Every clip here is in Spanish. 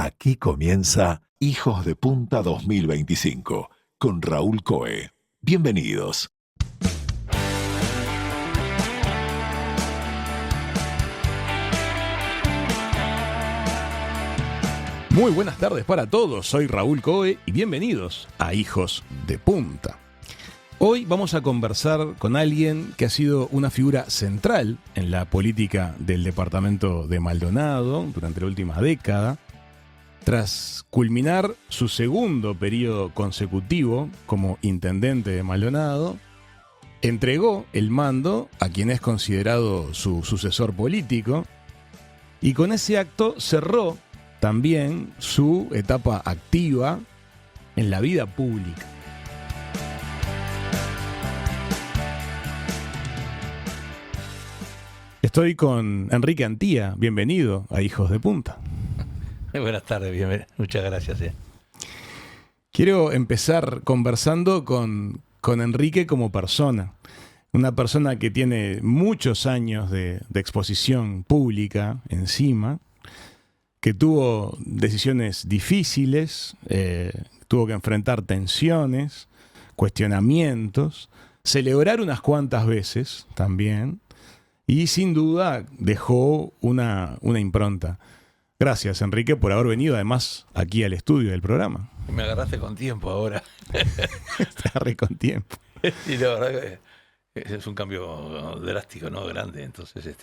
Aquí comienza Hijos de Punta 2025 con Raúl Coe. Bienvenidos. Muy buenas tardes para todos, soy Raúl Coe y bienvenidos a Hijos de Punta. Hoy vamos a conversar con alguien que ha sido una figura central en la política del departamento de Maldonado durante la última década. Tras culminar su segundo periodo consecutivo como intendente de Maldonado, entregó el mando a quien es considerado su sucesor político y con ese acto cerró también su etapa activa en la vida pública. Estoy con Enrique Antía, bienvenido a Hijos de Punta. Buenas tardes, bienvenido. Muchas gracias. Quiero empezar conversando con Enrique como persona. Una persona que tiene muchos años de exposición pública encima, que tuvo decisiones difíciles, tuvo que enfrentar tensiones, cuestionamientos, celebrar unas cuantas veces también, y sin duda dejó una impronta. Gracias, Enrique, por haber venido además aquí al estudio del programa. Me agarraste con tiempo ahora. Te agarré con tiempo. Y la verdad que es un cambio drástico, ¿no? Grande. Entonces,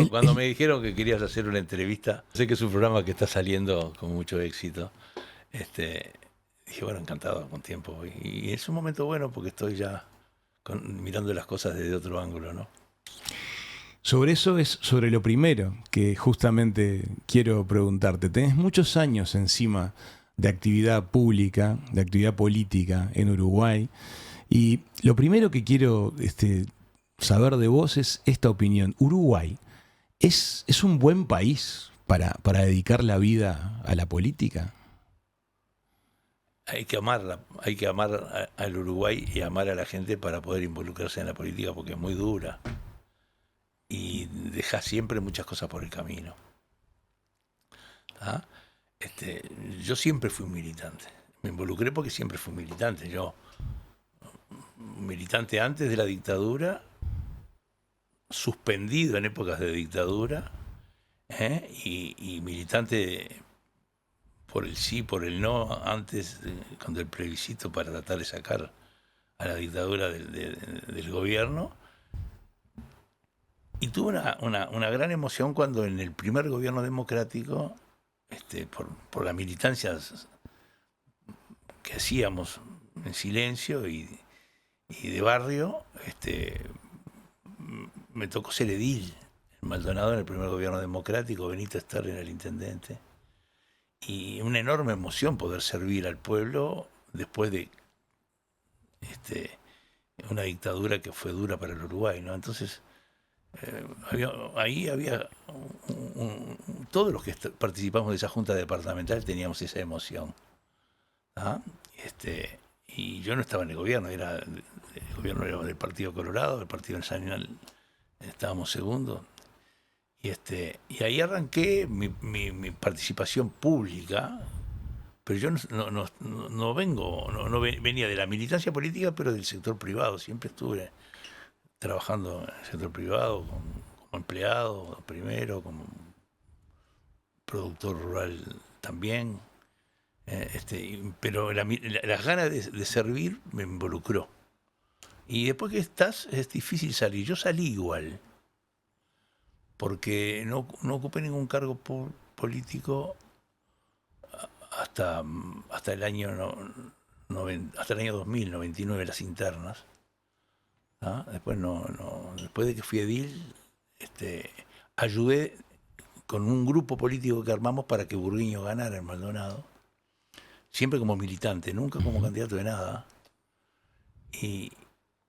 cuando me dijeron que querías hacer una entrevista, sé que es un programa que está saliendo con mucho éxito. Dije, bueno, encantado, con tiempo. Y es un momento bueno porque estoy ya mirando las cosas desde otro ángulo, ¿no? Sobre eso es sobre lo primero que justamente quiero preguntarte. Tenés muchos años encima de actividad pública, de actividad política en Uruguay. Y lo primero que quiero saber de vos es esta opinión. ¿Uruguay es un buen país para dedicar la vida a la política? Hay que amar al Uruguay y amar a la gente para poder involucrarse en la política porque es muy dura. Y deja siempre muchas cosas por el camino. ¿Ah? Yo siempre fui un militante. Me involucré porque siempre fui militante. Yo, militante antes de la dictadura, suspendido en épocas de dictadura, y militante por el sí, por el no, antes, cuando el plebiscito para tratar de sacar a la dictadura del gobierno. Y tuve una gran emoción cuando en el primer gobierno democrático, por la militancia que hacíamos en silencio y de barrio, me tocó ser edil en Maldonado en el primer gobierno democrático. Benito Sterling era el intendente. Y una enorme emoción poder servir al pueblo después de una dictadura que fue dura para el Uruguay, ¿no? Entonces, ahí había todos los que participamos de esa junta departamental teníamos esa emoción. ¿Ah? Y yo no estaba en el gobierno, el gobierno era del Partido Colorado, del Partido Nacional estábamos segundos. Y ahí arranqué mi participación pública, pero yo no venía de la militancia política, pero del sector privado. Siempre estuve trabajando en el sector privado, como empleado primero, como productor rural también. Pero las ganas de servir me involucró. Y después que estás, es difícil salir. Yo salí igual, porque no ocupé ningún cargo político hasta el año hasta el año 2000, 99, las internas. ¿Ah? Después después de que fui edil, ayudé con un grupo político que armamos para que Burguiño ganara en Maldonado, siempre como militante, nunca como candidato de nada. Y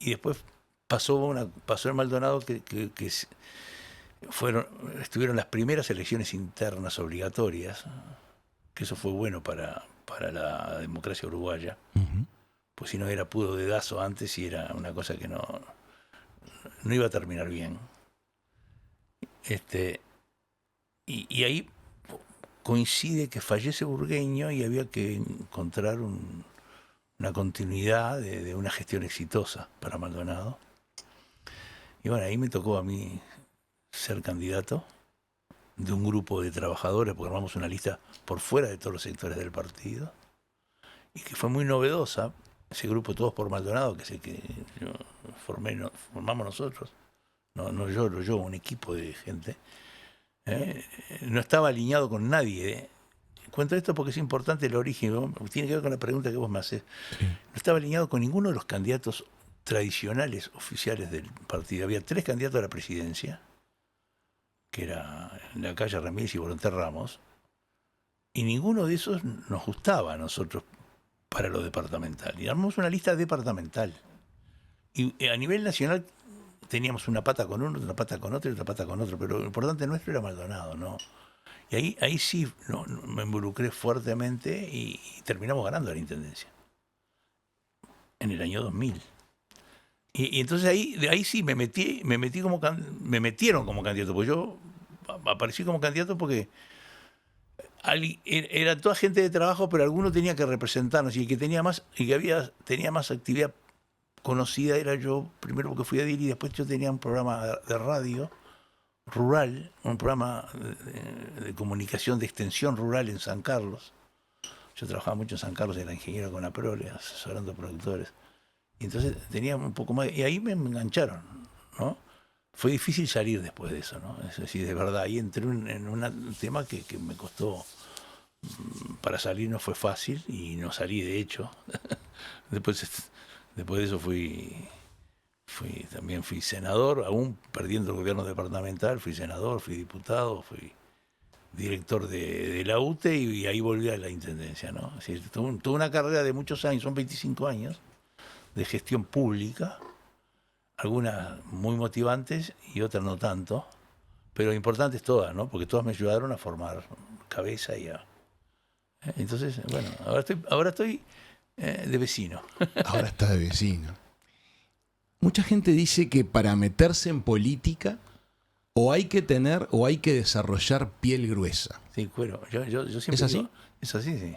después pasó en Maldonado que estuvieron las primeras elecciones internas obligatorias, que eso fue bueno para la democracia uruguaya. Uh-huh. Pues si no era puro dedazo antes y era una cosa que no iba a terminar bien. Y ahí coincide que fallece Burgueño y había que encontrar una continuidad de una gestión exitosa para Maldonado. Y bueno, ahí me tocó a mí ser candidato de un grupo de trabajadores, porque armamos una lista por fuera de todos los sectores del partido, y que fue muy novedosa. Ese grupo, todos por Maldonado, que es el que yo formamos nosotros, no yo, un equipo de gente, no estaba alineado con nadie. Cuento esto porque es importante el origen, ¿no? Tiene que ver con la pregunta que vos me haces. Sí. No estaba alineado con ninguno de los candidatos tradicionales oficiales del partido. Había 3 candidatos a la presidencia, que era la calle Ramírez y Volonté Ramos, y ninguno de esos nos gustaba a nosotros para lo departamental. Y armamos una lista departamental. Y a nivel nacional teníamos una pata con uno, otra pata con otro y otra pata con otro, pero lo importante nuestro era Maldonado, ¿no? Y ahí sí me involucré fuertemente y terminamos ganando la intendencia en el año 2000. Y entonces ahí sí me metieron como candidato, porque yo aparecí como candidato porque era toda gente de trabajo, pero alguno tenía que representarnos, y el que tenía más actividad conocida era yo, primero porque fui a DIR, y después yo tenía un programa de radio rural, un programa de comunicación de extensión rural en San Carlos. Yo trabajaba mucho en San Carlos, era ingeniero con APROLE, asesorando productores. Y entonces tenía un poco más, y ahí me engancharon, ¿no? Fue difícil salir después de eso, ¿no? Es decir, de verdad, ahí entré en un tema que me costó. Para salir no fue fácil, y no salí, de hecho. Después de eso también fui senador, aún perdiendo el gobierno departamental, fui senador, fui diputado, fui director de la UTE, y ahí volví a la intendencia, ¿no? Es decir, tuve una carrera de muchos años, son 25 años, de gestión pública, algunas muy motivantes y otras no tanto, pero importantes todas, ¿no? Porque todas me ayudaron a formar cabeza y a... Entonces, bueno, ahora estoy de vecino. Ahora está de vecino. Mucha gente dice que para meterse en política o hay que tener o hay que desarrollar piel gruesa. Sí, cuero. Yo siempre ¿Es así? Digo, es así, sí.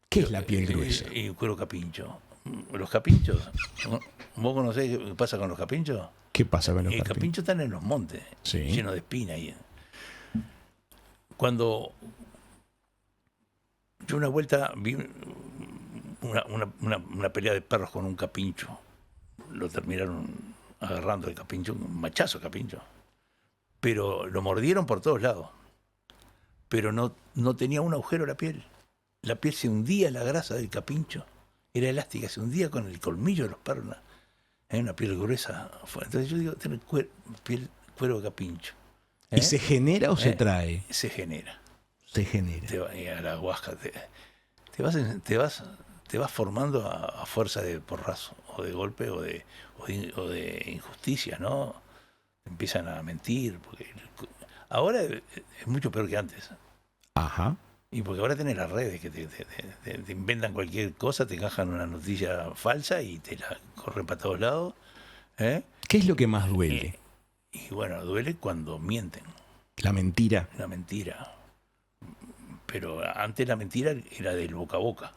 ¿Qué es la piel gruesa? Y cuero capincho. Los capinchos, ¿vos conocés qué pasa con los capinchos? ¿Qué pasa con los capinchos? Los capinchos están en los montes, sí, llenos de espina. Cuando yo una vuelta vi una pelea de perros con un capincho, lo terminaron agarrando el capincho, un machazo capincho, pero lo mordieron por todos lados, pero no tenía un agujero la piel se hundía en la grasa del capincho, era elástica, se hundía con el colmillo de los perros, una piel gruesa. Entonces yo digo, tener cuero de capincho. ¿Y se genera o se trae? Se genera. Se genera. Y a la huasca te vas formando a fuerza de porrazo, o de golpe, o de injusticia, ¿no? Te empiezan a mentir, porque ahora es mucho peor que antes. Ajá. Y porque ahora tenés las redes que te inventan cualquier cosa, te encajan una noticia falsa y te la corren para todos lados. ¿Qué es lo que más duele? Y bueno, duele cuando mienten. La mentira. La mentira. Pero antes la mentira era del boca a boca.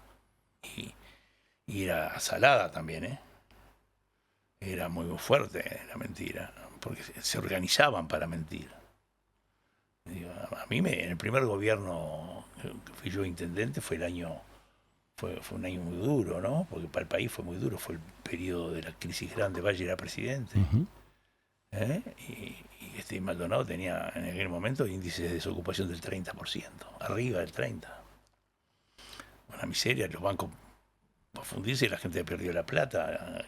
Y era salada también, Era muy fuerte la mentira, porque se organizaban para mentir. A mí, en el primer gobierno que fui yo intendente, fue un año muy duro, ¿no? Porque para el país fue muy duro, fue el periodo de la crisis grande. Valle era presidente. Uh-huh. Y Maldonado tenía en aquel momento índices de desocupación del 30%, arriba del 30%. Una miseria, los bancos a fundirse, la gente perdió la plata.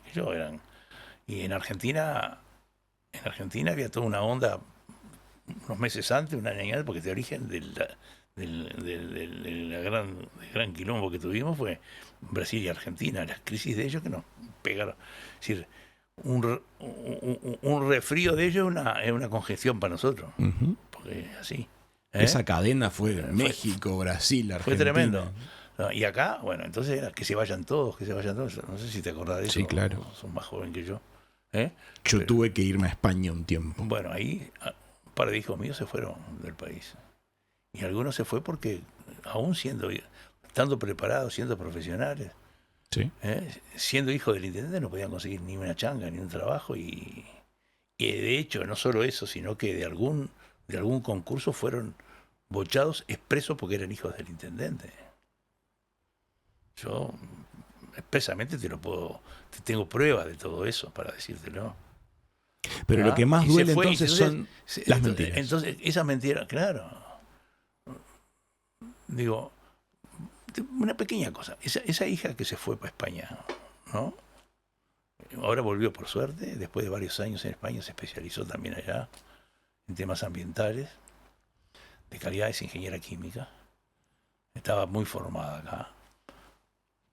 Y en Argentina había toda una onda unos meses antes, un año antes, porque de origen del gran quilombo que tuvimos fue Brasil y Argentina, las crisis de ellos que nos pegaron. Es decir, un resfrío de ellos es una congestión para nosotros, uh-huh. Porque así. Esa cadena fue México, Brasil, Argentina. Fue tremendo. Y acá, bueno, entonces era que se vayan todos. No sé si te acordás de eso. Sí, claro. Son más joven que yo. Yo tuve que irme a España un tiempo. Bueno, ahí un par de hijos míos se fueron del país. Y algunos se fue porque, aún estando preparados, siendo profesionales, Sí. siendo hijos del intendente, no podían conseguir ni una changa, ni un trabajo. Y de hecho, no solo eso, sino que de algún concurso fueron bochados expresos porque eran hijos del intendente. Yo expresamente tengo pruebas de todo eso para decírtelo. Pero lo que más Y se duele fue, entonces son las mentiras. Entonces, esas mentiras, claro. Digo, una pequeña cosa. Esa hija que se fue para España, ¿no? Ahora volvió por suerte, después de varios años en España, se especializó también allá en temas ambientales, de calidad, es ingeniera química. Estaba muy formada acá.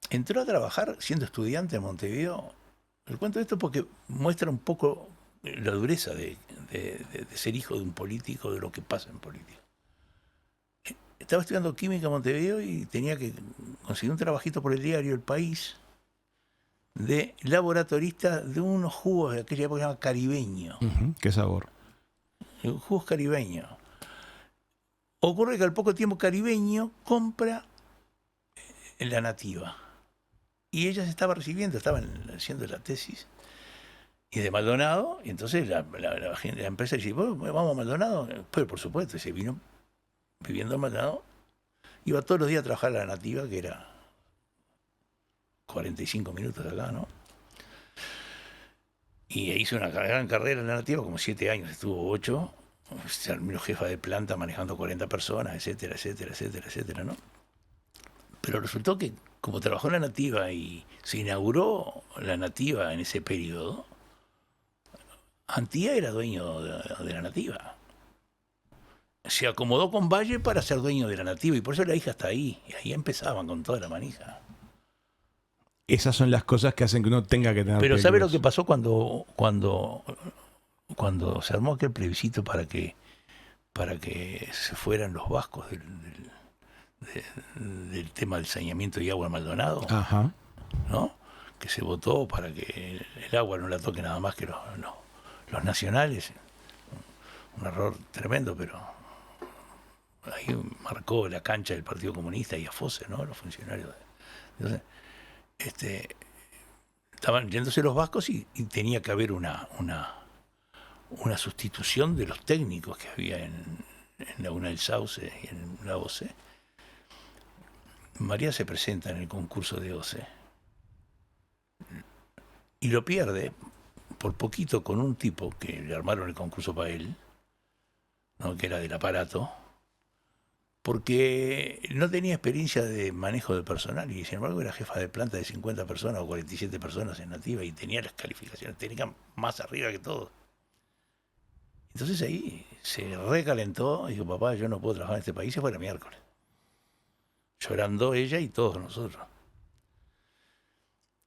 Entró a trabajar siendo estudiante en Montevideo. Le cuento esto porque muestra un poco la dureza de ser hijo de un político, de lo que pasa en política. Estaba estudiando química en Montevideo y tenía que conseguir un trabajito por el diario El País de laboratorista de unos jugos de aquella época que se llama Caribeño. ¿Qué sabor? Jugos Caribeño. Ocurre que al poco tiempo Caribeño compra La Nativa. Y ella se estaba recibiendo, estaban haciendo la tesis. Y de Maldonado, y entonces la empresa dice, vamos a Maldonado. Pero por supuesto, se vino viviendo en Maldonado. Iba todos los días a trabajar a La Nativa, que era 45 minutos de acá, ¿no? Y hizo una gran carrera en La Nativa, como 7 años, estuvo 8. Se terminó jefa de planta manejando 40 personas, etcétera, etcétera, etcétera, etcétera, ¿no? Pero resultó que, como trabajó en La Nativa y se inauguró La Nativa en ese periodo, Antía era dueño de La Nativa. Se acomodó con Valle para ser dueño de La Nativa y por eso la hija está ahí. Y ahí empezaban con toda la manija. Esas son las cosas que hacen que uno tenga que tener Pero peligros. ¿sabe lo que pasó cuando se armó aquel plebiscito para que se fueran los vascos del tema del saneamiento y agua en Maldonado? Ajá. ¿No? Que se votó para que el agua no la toque nada más que los nacionales. Un error tremendo, pero ahí marcó la cancha del Partido Comunista y a Fosse, ¿no? Los funcionarios. Entonces, estaban yéndose los vascos y tenía que haber una sustitución de los técnicos que había en Laguna del Sauce y en la OCE. María se presenta en el concurso de OCE y lo pierde por poquito con un tipo que le armaron el concurso para él, ¿no? Que era del aparato, porque no tenía experiencia de manejo de personal y sin embargo era jefa de planta de 50 personas o 47 personas en Nativa y tenía las calificaciones técnicas más arriba que todos. Entonces ahí se recalentó y dijo, papá, yo no puedo trabajar en este país, se fue el miércoles. Llorando ella y todos nosotros.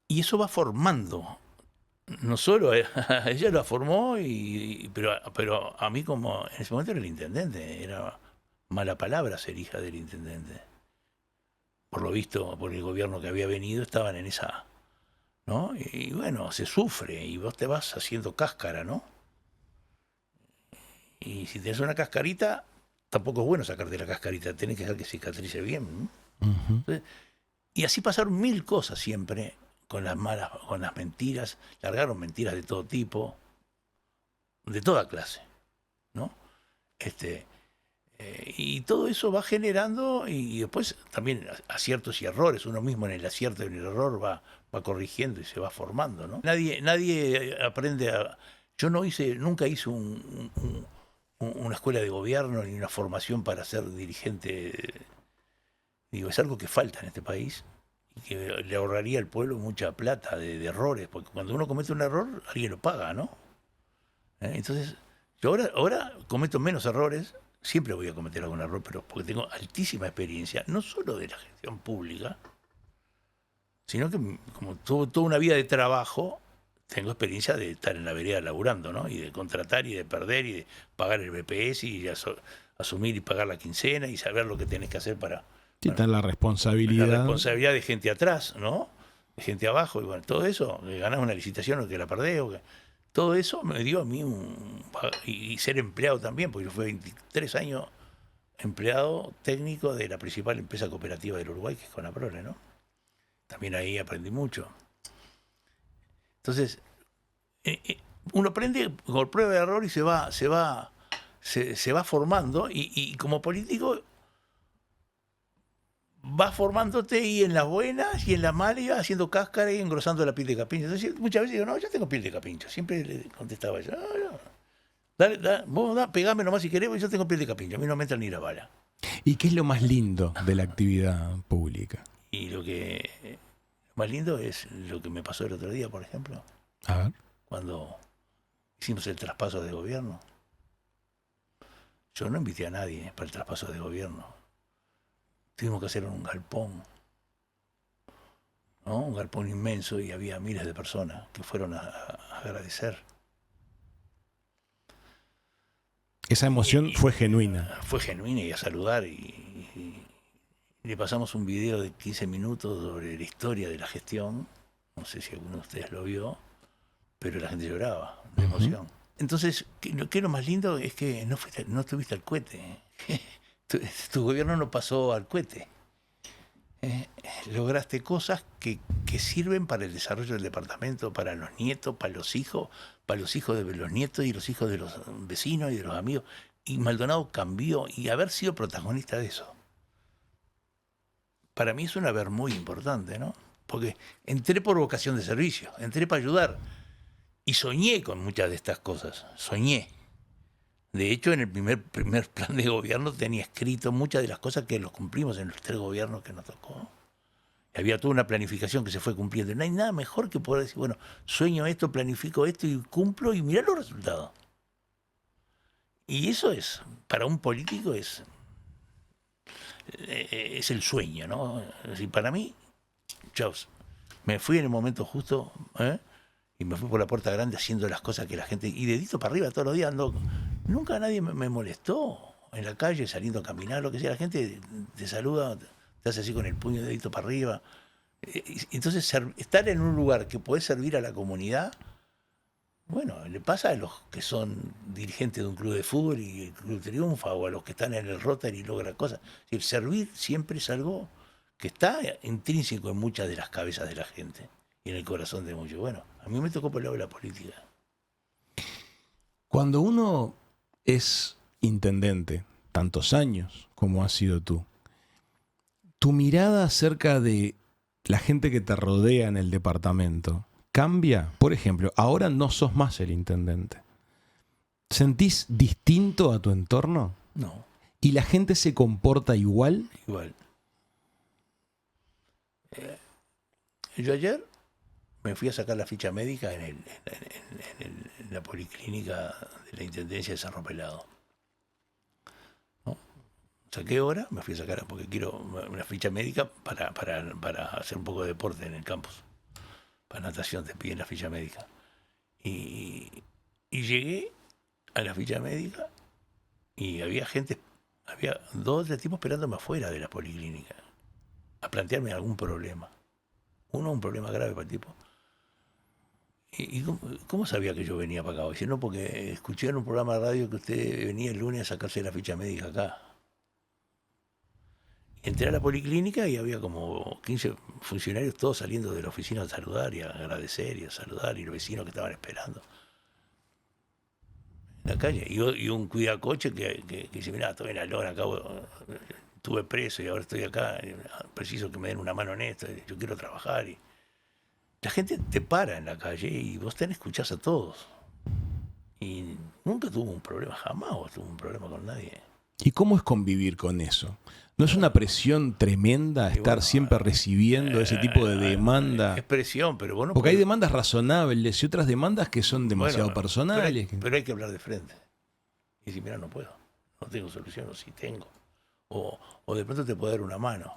Y eso va formando, no solo ella la formó, pero a mí como en ese momento era el intendente, era mala palabra ser hija del intendente. Por lo visto, por el gobierno que había venido, estaban en esa, ¿no? Y bueno, se sufre y vos te vas haciendo cáscara, ¿no? Y si tenés una cascarita, tampoco es bueno sacarte la cascarita, tenés que dejar que cicatrice bien, ¿no? Uh-huh. Entonces, y así pasaron 1000 cosas siempre con las mentiras, largaron mentiras de todo tipo, de toda clase, ¿no? Y todo eso va generando y después también aciertos y errores, uno mismo en el acierto y en el error va corrigiendo y se va formando, ¿no? Nadie aprende a... Yo nunca hice una escuela de gobierno ni una formación para ser dirigente. Digo, es algo que falta en este país y que le ahorraría al pueblo mucha plata de errores, porque cuando uno comete un error, alguien lo paga, ¿no? Entonces, yo ahora cometo menos errores, siempre voy a cometer algún error, pero porque tengo altísima experiencia, no solo de la gestión pública, sino que como toda una vida de trabajo, tengo experiencia de estar en la vereda laburando, ¿no? Y de contratar y de perder y de pagar el BPS y asumir y pagar la quincena y saber lo que tenés que hacer para... Quitar la responsabilidad. La responsabilidad de gente atrás, ¿no? De gente abajo, y bueno, todo eso, que ganás una licitación o que la perdés, todo eso me dio a mí y ser empleado también, porque yo fui 23 años empleado técnico de la principal empresa cooperativa del Uruguay, que es Conaprole, ¿no? También ahí aprendí mucho. Entonces, uno aprende por prueba de error y se va formando, y como político vas formándote, y en las buenas y en las malas ibas haciendo cáscara y engrosando la piel de capincho. Entonces muchas veces digo, no, yo tengo piel de capincho. Siempre le contestaba yo, no. Dale, vos pegame nomás si querés, porque yo tengo piel de capincho. A mí no me entra ni la bala. ¿Y qué es lo más lindo de la actividad pública? Y lo más lindo es lo que me pasó el otro día, por ejemplo, A ver. cuando hicimos el traspaso de gobierno. Yo no invité a nadie para el traspaso de gobierno. Tuvimos que hacer un galpón, ¿no? Un galpón inmenso, y había miles de personas que fueron a agradecer. Esa emoción fue genuina. Fue genuina, y a saludar, y le pasamos un video de 15 minutos sobre la historia de la gestión. No sé si alguno de ustedes lo vio, pero la gente lloraba de emoción. Entonces, ¿qué es lo más lindo? Es que no tuviste al cohete. Tu gobierno no pasó al cohete. Lograste cosas que sirven para el desarrollo del departamento, para los nietos, para los hijos de los nietos y los hijos de los vecinos y de los amigos. Y Maldonado cambió, y haber sido protagonista de eso, para mí es un haber muy importante, ¿no? Porque entré por vocación de servicio, entré para ayudar, y soñé con muchas de estas cosas, soñé. De hecho, en el primer plan de gobierno tenía escrito muchas de las cosas que los cumplimos en los 3 gobiernos que nos tocó. Y había toda una planificación que se fue cumpliendo. No hay nada mejor que poder decir, bueno, sueño esto, planifico esto y cumplo, y mirá los resultados. Y eso es, para un político es el sueño, ¿no? Es decir, para mí, chau, me fui en el momento justo, y me fui por la puerta grande haciendo las cosas que la gente, y dedito para arriba todos los días ando. Nunca nadie me molestó en la calle, saliendo a caminar, lo que sea. La gente te saluda, te hace así con el puño, dedito para arriba. Entonces, estar en un lugar que podés servir a la comunidad, bueno, le pasa a los que son dirigentes de un club de fútbol y el club triunfa, o a los que están en el Rotary y logran cosas. El servir siempre es algo que está intrínseco en muchas de las cabezas de la gente y en el corazón de muchos. Bueno, a mí me tocó por el lado de la política. Cuando uno es intendente, tantos años como has sido tú, tu mirada acerca de la gente que te rodea en el departamento cambia. Por ejemplo, ahora no sos más el intendente. ¿Sentís distinto a tu entorno? No. ¿Y la gente se comporta igual? Igual. Yo ayer me fui a sacar la ficha médica en la policlínica de la Intendencia de Cerro Pelado. ¿No? Saqué hora, me fui a sacar porque quiero una ficha médica para hacer un poco de deporte en el campus. Para natación te piden la ficha médica. Y llegué a la ficha médica y había 2 o 3 tipos esperándome afuera de la policlínica a plantearme algún problema. Un problema grave para el tipo. ¿Y cómo sabía que yo venía para acá? Dice, no, porque escuché en un programa de radio que usted venía el lunes a sacarse la ficha médica acá. Y entré a la policlínica y había como 15 funcionarios todos saliendo de la oficina a saludar y a agradecer y a saludar, y los vecinos que estaban esperando en la calle. Y un cuidacoche que dice, mirá, estoy en la lona, estuve preso y ahora estoy acá, preciso que me den una mano en esto, yo quiero trabajar. Y la gente te para en la calle y vos escuchás a todos. Y nunca tuvo un problema, jamás tuvo un problema con nadie. ¿Y cómo es convivir con eso? ¿No es una presión tremenda estar siempre recibiendo ese tipo de demanda? Es presión, pero bueno. Porque hay demandas razonables y otras demandas que son demasiado personales. Pero hay que hablar de frente. Y decir, mira, no puedo, no tengo solución, o sí tengo. O de pronto te puedo dar una mano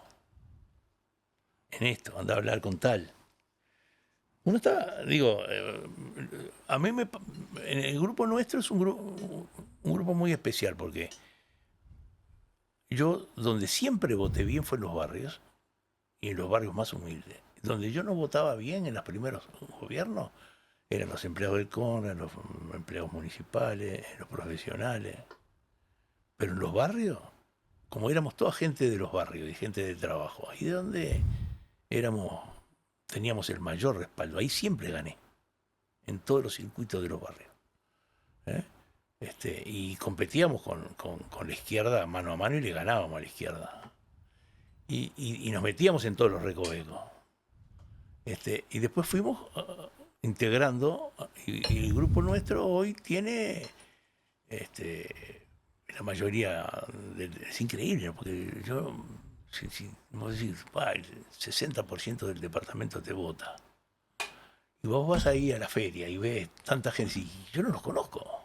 en esto, anda a hablar con tal. Uno está, digo, a mí en el grupo nuestro es un grupo muy especial, porque yo donde siempre voté bien fue en los barrios, y en los barrios más humildes. Donde yo no votaba bien en los primeros gobiernos eran los empleados del CON, eran los empleados municipales, los profesionales. Pero en los barrios como éramos toda gente de los barrios y gente de trabajo, ahí de donde teníamos el mayor respaldo, ahí siempre gané, en todos los circuitos de los barrios. ¿Eh? Y competíamos con la izquierda mano a mano y le ganábamos a la izquierda. Y nos metíamos en todos los recovecos. Y después fuimos integrando, y el grupo nuestro hoy tiene la mayoría, es increíble, porque yo, vamos a decir, el 60% del departamento te vota. Y vos vas ahí a la feria y ves tanta gente, y yo no los conozco.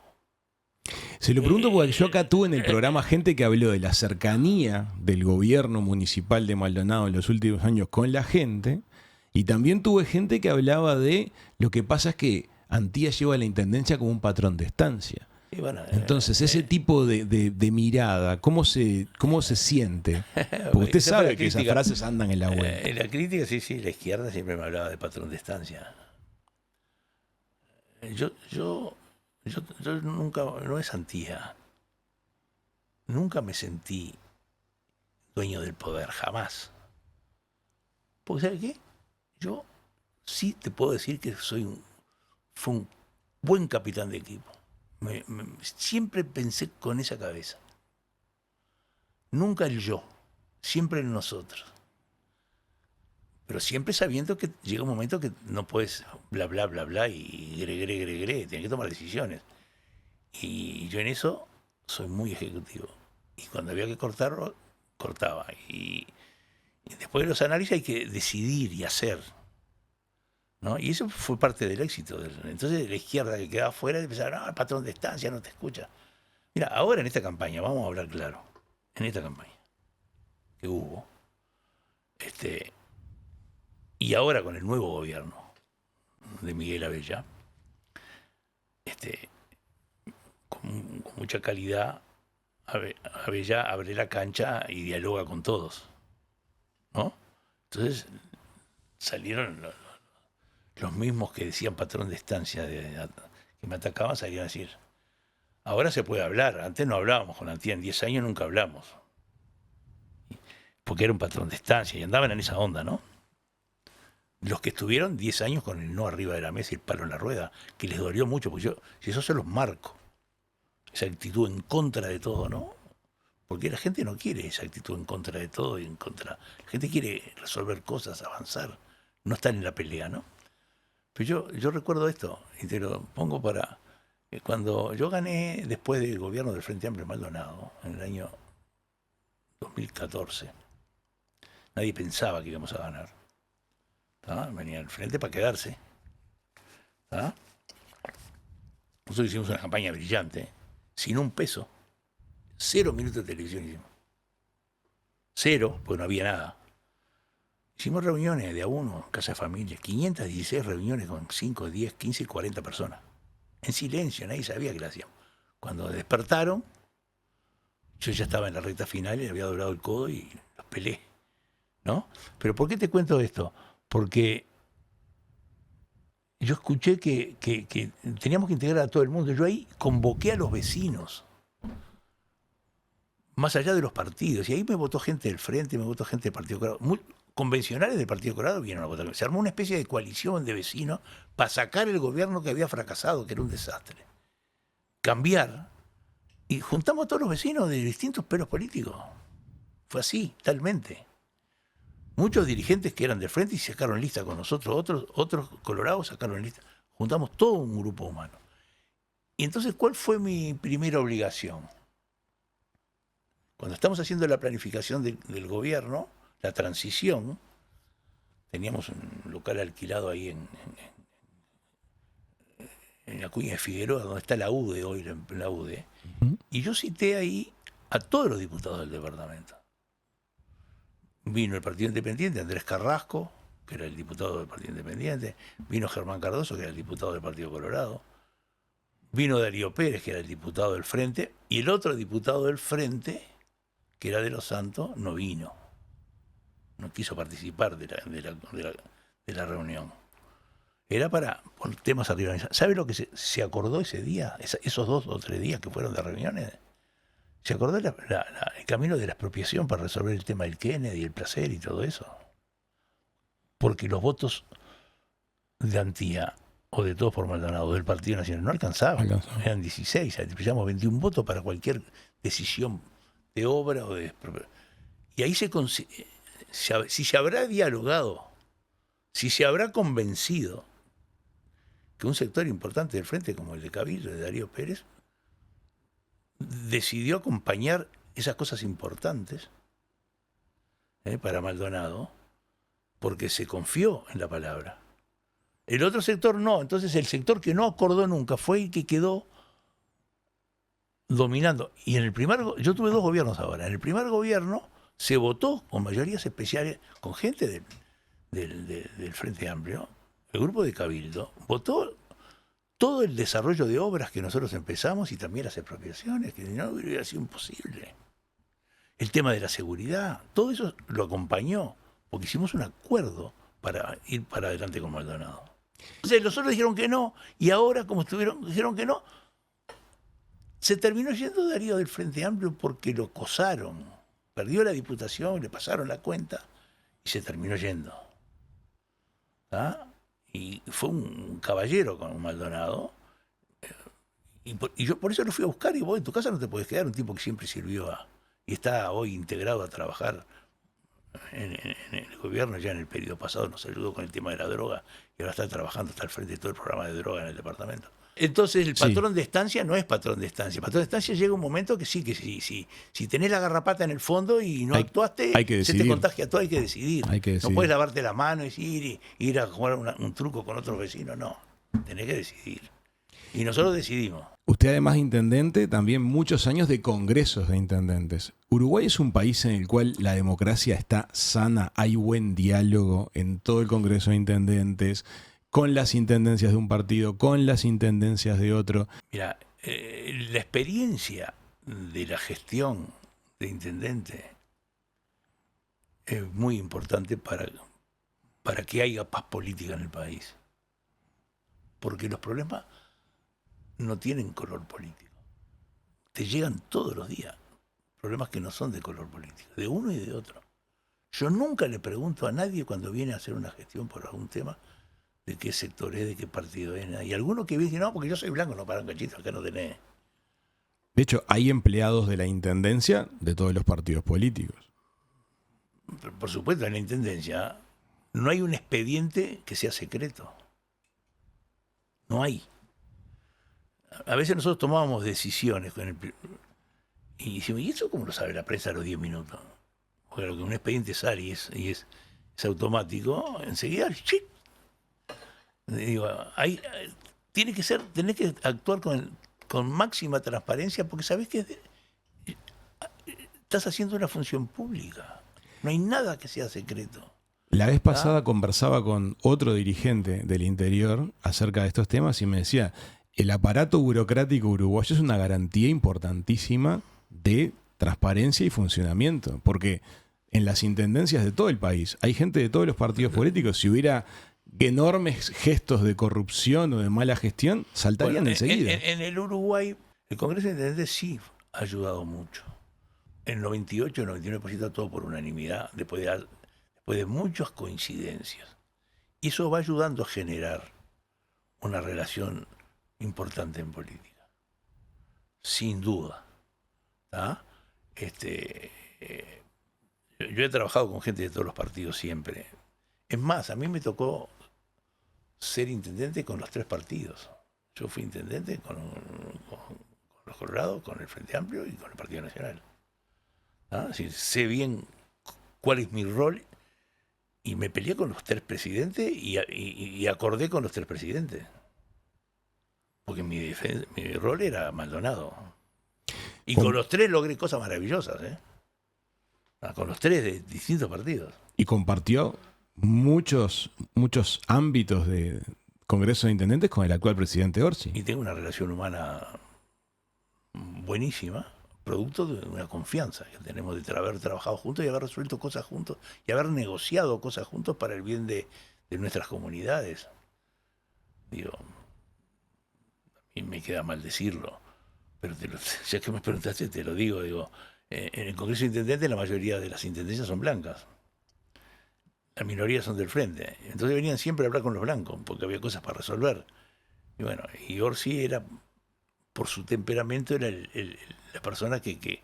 Se lo pregunto porque yo acá tuve en el programa gente que habló de la cercanía del gobierno municipal de Maldonado en los últimos años con la gente, y también tuve gente que hablaba de lo que pasa es que Antía lleva a la intendencia como un patrón de estancia. Bueno, entonces, ese tipo de mirada, ¿cómo se siente? Porque usted sabe que esas frases andan en la web. En la crítica, sí, la izquierda siempre me hablaba de patrón de estancia. Yo nunca, no es Antía, nunca me sentí dueño del poder, jamás. Porque ¿sabe qué? Yo sí te puedo decir que fue un buen capitán de equipo. Siempre pensé con esa cabeza. Nunca el yo, siempre el nosotros. Pero siempre sabiendo que llega un momento que no puedes bla, bla, bla, bla y gre, tienes que tomar decisiones. Y yo en eso soy muy ejecutivo. Y cuando había que cortarlo, cortaba. Y después de los análisis hay que decidir y hacer, ¿no? Y eso fue parte del éxito. Entonces la izquierda que quedaba fuera empezaba, no, el patrón de estancia no te escucha. Mira, ahora en esta campaña, vamos a hablar claro, en esta campaña que hubo, y ahora con el nuevo gobierno de Miguel Abella, con mucha calidad, Abella abre la cancha y dialoga con todos, ¿no? Entonces salieron los mismos que decían patrón de estancia, que me atacaban, salían a decir, ahora se puede hablar, antes no hablábamos con Antía, en 10 años nunca hablamos, porque era un patrón de estancia y andaban en esa onda, ¿no? Los que estuvieron 10 años con el no arriba de la mesa y el palo en la rueda, que les dolió mucho, porque si eso se los marco, esa actitud en contra de todo, ¿no? Porque la gente no quiere esa actitud en contra de todo y en contra. La gente quiere resolver cosas, avanzar, no estar en la pelea, ¿no? Pero yo recuerdo esto, y te lo pongo para... Cuando yo gané después del gobierno del Frente Amplio Maldonado, en el año 2014, nadie pensaba que íbamos a ganar. Venía al frente para quedarse. Nosotros hicimos una campaña brillante, sin un peso, 0 minutos de televisión hicimos. 0, porque no había nada. Hicimos reuniones de a uno, casa de familia, 516 reuniones con 5, 10, 15 y 40 personas. En silencio, nadie sabía que lo hacíamos. Cuando despertaron, yo ya estaba en la recta final y le había doblado el codo y los pelé, ¿no? Pero ¿por qué te cuento esto? Porque yo escuché que teníamos que integrar a todo el mundo. Yo ahí convoqué a los vecinos, más allá de los partidos. Y ahí me votó gente del Frente, me votó gente del Partido Colorado. Muy convencionales del Partido Colorado vinieron a votar. Se armó una especie de coalición de vecinos para sacar el gobierno que había fracasado, que era un desastre. Cambiar. Y juntamos a todos los vecinos de distintos pelos políticos. Fue así, talmente. Muchos dirigentes que eran del Frente y sacaron lista con nosotros, otros colorados sacaron lista. Juntamos todo un grupo humano. Y entonces, ¿cuál fue mi primera obligación? Cuando estamos haciendo la planificación del gobierno, la transición, teníamos un local alquilado ahí en la Cuña de Figueroa, donde está la UDE hoy, la UDE, y yo cité ahí a todos los diputados del departamento. Vino el Partido Independiente, Andrés Carrasco, que era el diputado del Partido Independiente, vino Germán Cardoso, que era el diputado del Partido Colorado, vino Darío Pérez, que era el diputado del Frente, y el otro diputado del Frente, que era de Los Santos, no vino. No quiso participar de la reunión. Era para poner temas arriba. ¿Sabe lo que se acordó ese día? Esos 2 o 3 días que fueron de reuniones. ¿Se acordó el camino de la expropiación para resolver el tema del Kennedy, el placer y todo eso? Porque los votos de Antía o de Todos por Maldonado del Partido Nacional no alcanzaban. Eran 16, necesitamos 21 votos para cualquier decisión de obra o de... Y ahí si se habrá dialogado, si se habrá convencido que un sector importante del frente como el de Cabildo, de Darío Pérez, decidió acompañar esas cosas importantes para Maldonado, porque se confió en la palabra. El otro sector no, entonces el sector que no acordó nunca fue el que quedó dominando. Y en el yo tuve 2 gobiernos ahora. En el primer gobierno se votó con mayorías especiales, con gente del Frente Amplio, el grupo de Cabildo, votó todo el desarrollo de obras que nosotros empezamos y también las expropiaciones, que no hubiera sido imposible. El tema de la seguridad, todo eso lo acompañó, porque hicimos un acuerdo para ir para adelante con Maldonado. Entonces los otros dijeron que no, y ahora como dijeron que no, se terminó yendo Darío del Frente Amplio porque lo cosaron. Perdió la diputación, le pasaron la cuenta y se terminó yendo. ¿Ah? Y fue un caballero con Maldonado. Y yo por eso lo fui a buscar, y vos en tu casa no te podés quedar, un tipo que siempre sirvió y está hoy integrado a trabajar en el gobierno. Ya en el periodo pasado nos ayudó con el tema de la droga y ahora está trabajando, está al frente de todo el programa de droga en el departamento. Entonces el patrón de estancia no es patrón de estancia. El patrón de estancia llega un momento que sí, si tenés la garrapata en el fondo y no actuaste, se te contagia todo, hay que decidir. No puedes lavarte la mano y ir a jugar un truco con otros vecinos, no. Tenés que decidir. Y nosotros decidimos. Usted además de intendente, también muchos años de congresos de intendentes. Uruguay es un país en el cual la democracia está sana, hay buen diálogo en todo el congreso de intendentes, con las intendencias de un partido, con las intendencias de otro. Mira, la experiencia de la gestión de intendente es muy importante para que haya paz política en el país. Porque los problemas no tienen color político. Te llegan todos los días problemas que no son de color político, de uno y de otro. Yo nunca le pregunto a nadie cuando viene a hacer una gestión por algún tema de qué sector es, de qué partido es. Y alguno que dice, no, porque yo soy blanco, no, para un cachito, acá no tenés. De hecho, hay empleados de la intendencia de todos los partidos políticos. Por supuesto, en la intendencia no hay un expediente que sea secreto. No hay. A veces nosotros tomábamos decisiones y decimos, ¿y eso cómo lo sabe la prensa a los 10 minutos? Porque lo que un expediente sale y es automático, enseguida, ¡chip! Digo, tenés que actuar con máxima transparencia, porque sabés que estás haciendo una función pública. No hay nada que sea secreto. La vez pasada conversaba con otro dirigente del interior acerca de estos temas y me decía, el aparato burocrático uruguayo es una garantía importantísima de transparencia y funcionamiento, porque en las intendencias de todo el país hay gente de todos los partidos políticos. Si hubiera enormes gestos de corrupción o de mala gestión, saltarían enseguida. En el Uruguay, el Congreso de Intendentes sí ha ayudado mucho. El 98, el 99% todo por unanimidad, después de muchas coincidencias. Y eso va ayudando a generar una relación importante en política. Sin duda. ¿Ah? Yo he trabajado con gente de todos los partidos siempre. Es más, a mí me tocó ser intendente con los 3 partidos. Yo fui intendente con los Colorados, con el Frente Amplio y con el Partido Nacional. ¿Ah? Así, sé bien cuál es mi rol y me peleé con los 3 presidentes y acordé con los 3 presidentes. Porque mi rol era Maldonado. Y con los 3 logré cosas maravillosas, ¿eh? Con los 3 de distintos partidos. Y compartió muchos ámbitos de Congreso de Intendentes con el actual presidente Orsi. Y tengo una relación humana buenísima, producto de una confianza que tenemos de haber trabajado juntos y haber resuelto cosas juntos y haber negociado cosas juntos para el bien de nuestras comunidades. Digo, a mí me queda mal decirlo, pero ya que me preguntaste, te lo digo, en el Congreso de Intendentes la mayoría de las intendencias son blancas. La minoría son del frente. Entonces venían siempre a hablar con los blancos, porque había cosas para resolver. Y bueno, y Orsi era, por su temperamento, era la persona que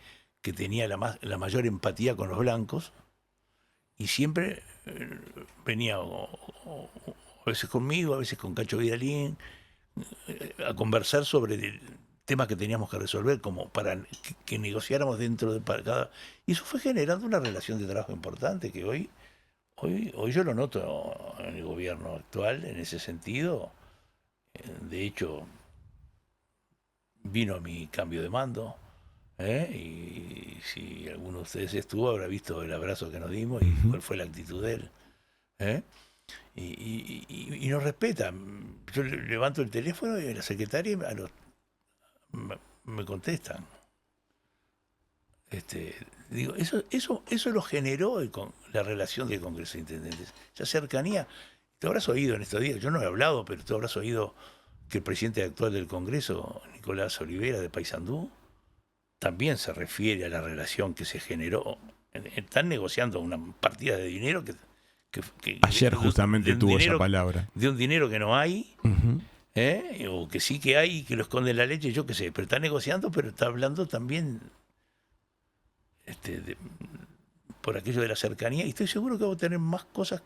tenía la mayor empatía con los blancos, y siempre venía a veces conmigo, a veces con Cacho Vidalín, a conversar sobre temas que teníamos que resolver, como para que negociáramos dentro de cada... Y eso fue generando una relación de trabajo importante que hoy yo lo noto en el gobierno actual, en ese sentido. De hecho, vino mi cambio de mando, y si alguno de ustedes estuvo, habrá visto el abrazo que nos dimos y cuál fue la actitud de él. ¿eh? Y nos respeta. Yo levanto el teléfono y la secretaria me contestan. Digo, eso lo generó la relación del Congreso de Intendentes. Esa cercanía. Tú habrás oído en estos días, yo no he hablado, pero tú habrás oído que el presidente actual del Congreso, Nicolás Olivera, de Paysandú, también se refiere a la relación que se generó. Están negociando una partida de dinero que ayer justamente tuvo esa palabra. De un dinero que no hay, Uh-huh. O que sí que hay y que lo esconde en la leche, yo qué sé, pero está negociando, pero está hablando también por aquello de la cercanía, y estoy seguro que vamos a tener más cosas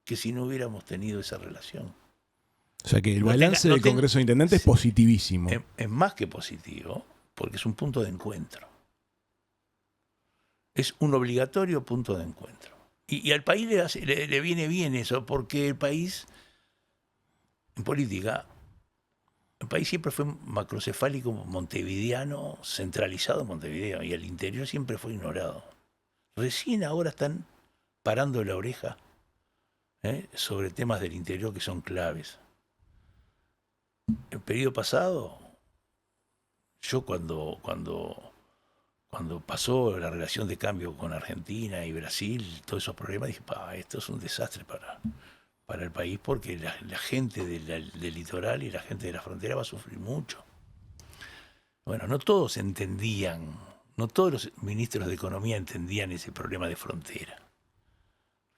que si no hubiéramos tenido esa relación. O sea que el balance del Congreso de Intendentes es positivísimo. Es más que positivo, porque es un punto de encuentro. Es un obligatorio punto de encuentro. Y al país le viene bien eso, porque el país, en política, el país siempre fue macrocefálico, montevideano, centralizado en Montevideo, y el interior siempre fue ignorado. Recién ahora están parando la oreja sobre temas del interior que son claves. El periodo pasado, yo cuando pasó la relación de cambio con Argentina y Brasil, todos esos problemas, dije, esto es un desastre para el país, porque la gente del litoral y la gente de la frontera va a sufrir mucho. Bueno, no todos entendían, no todos los ministros de Economía entendían ese problema de frontera,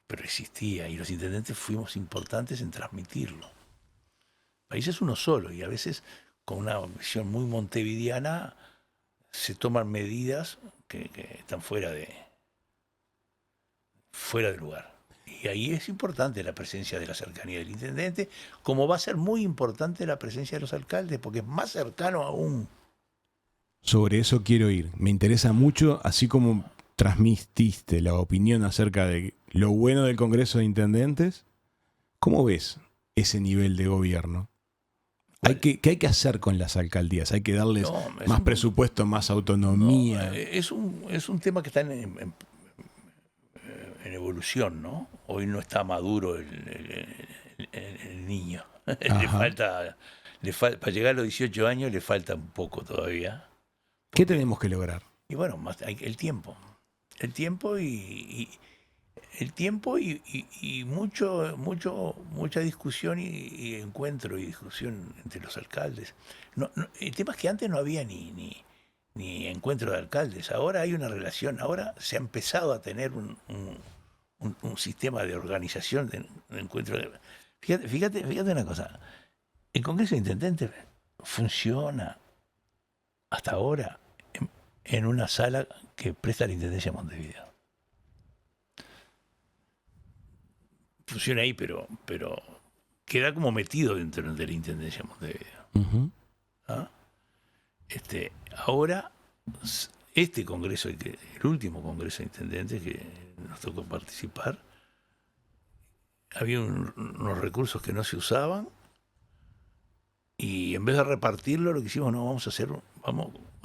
pero existía, y los intendentes fuimos importantes en transmitirlo. El país es uno solo, y a veces con una visión muy montevideana se toman medidas que están fuera de lugar. Y ahí es importante la presencia de la cercanía del intendente, como va a ser muy importante la presencia de los alcaldes, porque es más cercano aún. Sobre eso quiero ir. Me interesa mucho, así como transmitiste la opinión acerca de lo bueno del Congreso de Intendentes, ¿cómo ves ese nivel de gobierno? ¿Qué hay que hacer con las alcaldías? ¿Hay que darles más presupuesto, más autonomía? No, es un tema que está en evolución, ¿no? Hoy no está maduro el niño. Para llegar a los 18 años le falta un poco todavía. ¿Qué tenemos que lograr? Y bueno, el tiempo. El tiempo y mucha discusión y encuentro y discusión entre los alcaldes. El tema es que antes no había ni encuentro de alcaldes. Ahora hay una relación. Ahora se ha empezado a tener un sistema de organización de encuentro. Fíjate una cosa. El Congreso de Intendentes funciona hasta ahora en una sala que presta la Intendencia de Montevideo. Funciona ahí, pero queda como metido dentro de la Intendencia de Montevideo. Uh-huh. ¿Ah? Ahora, este Congreso, el último Congreso de Intendentes que nos tocó participar, había unos recursos que no se usaban, y en vez de repartirlo, lo que hicimos, vamos a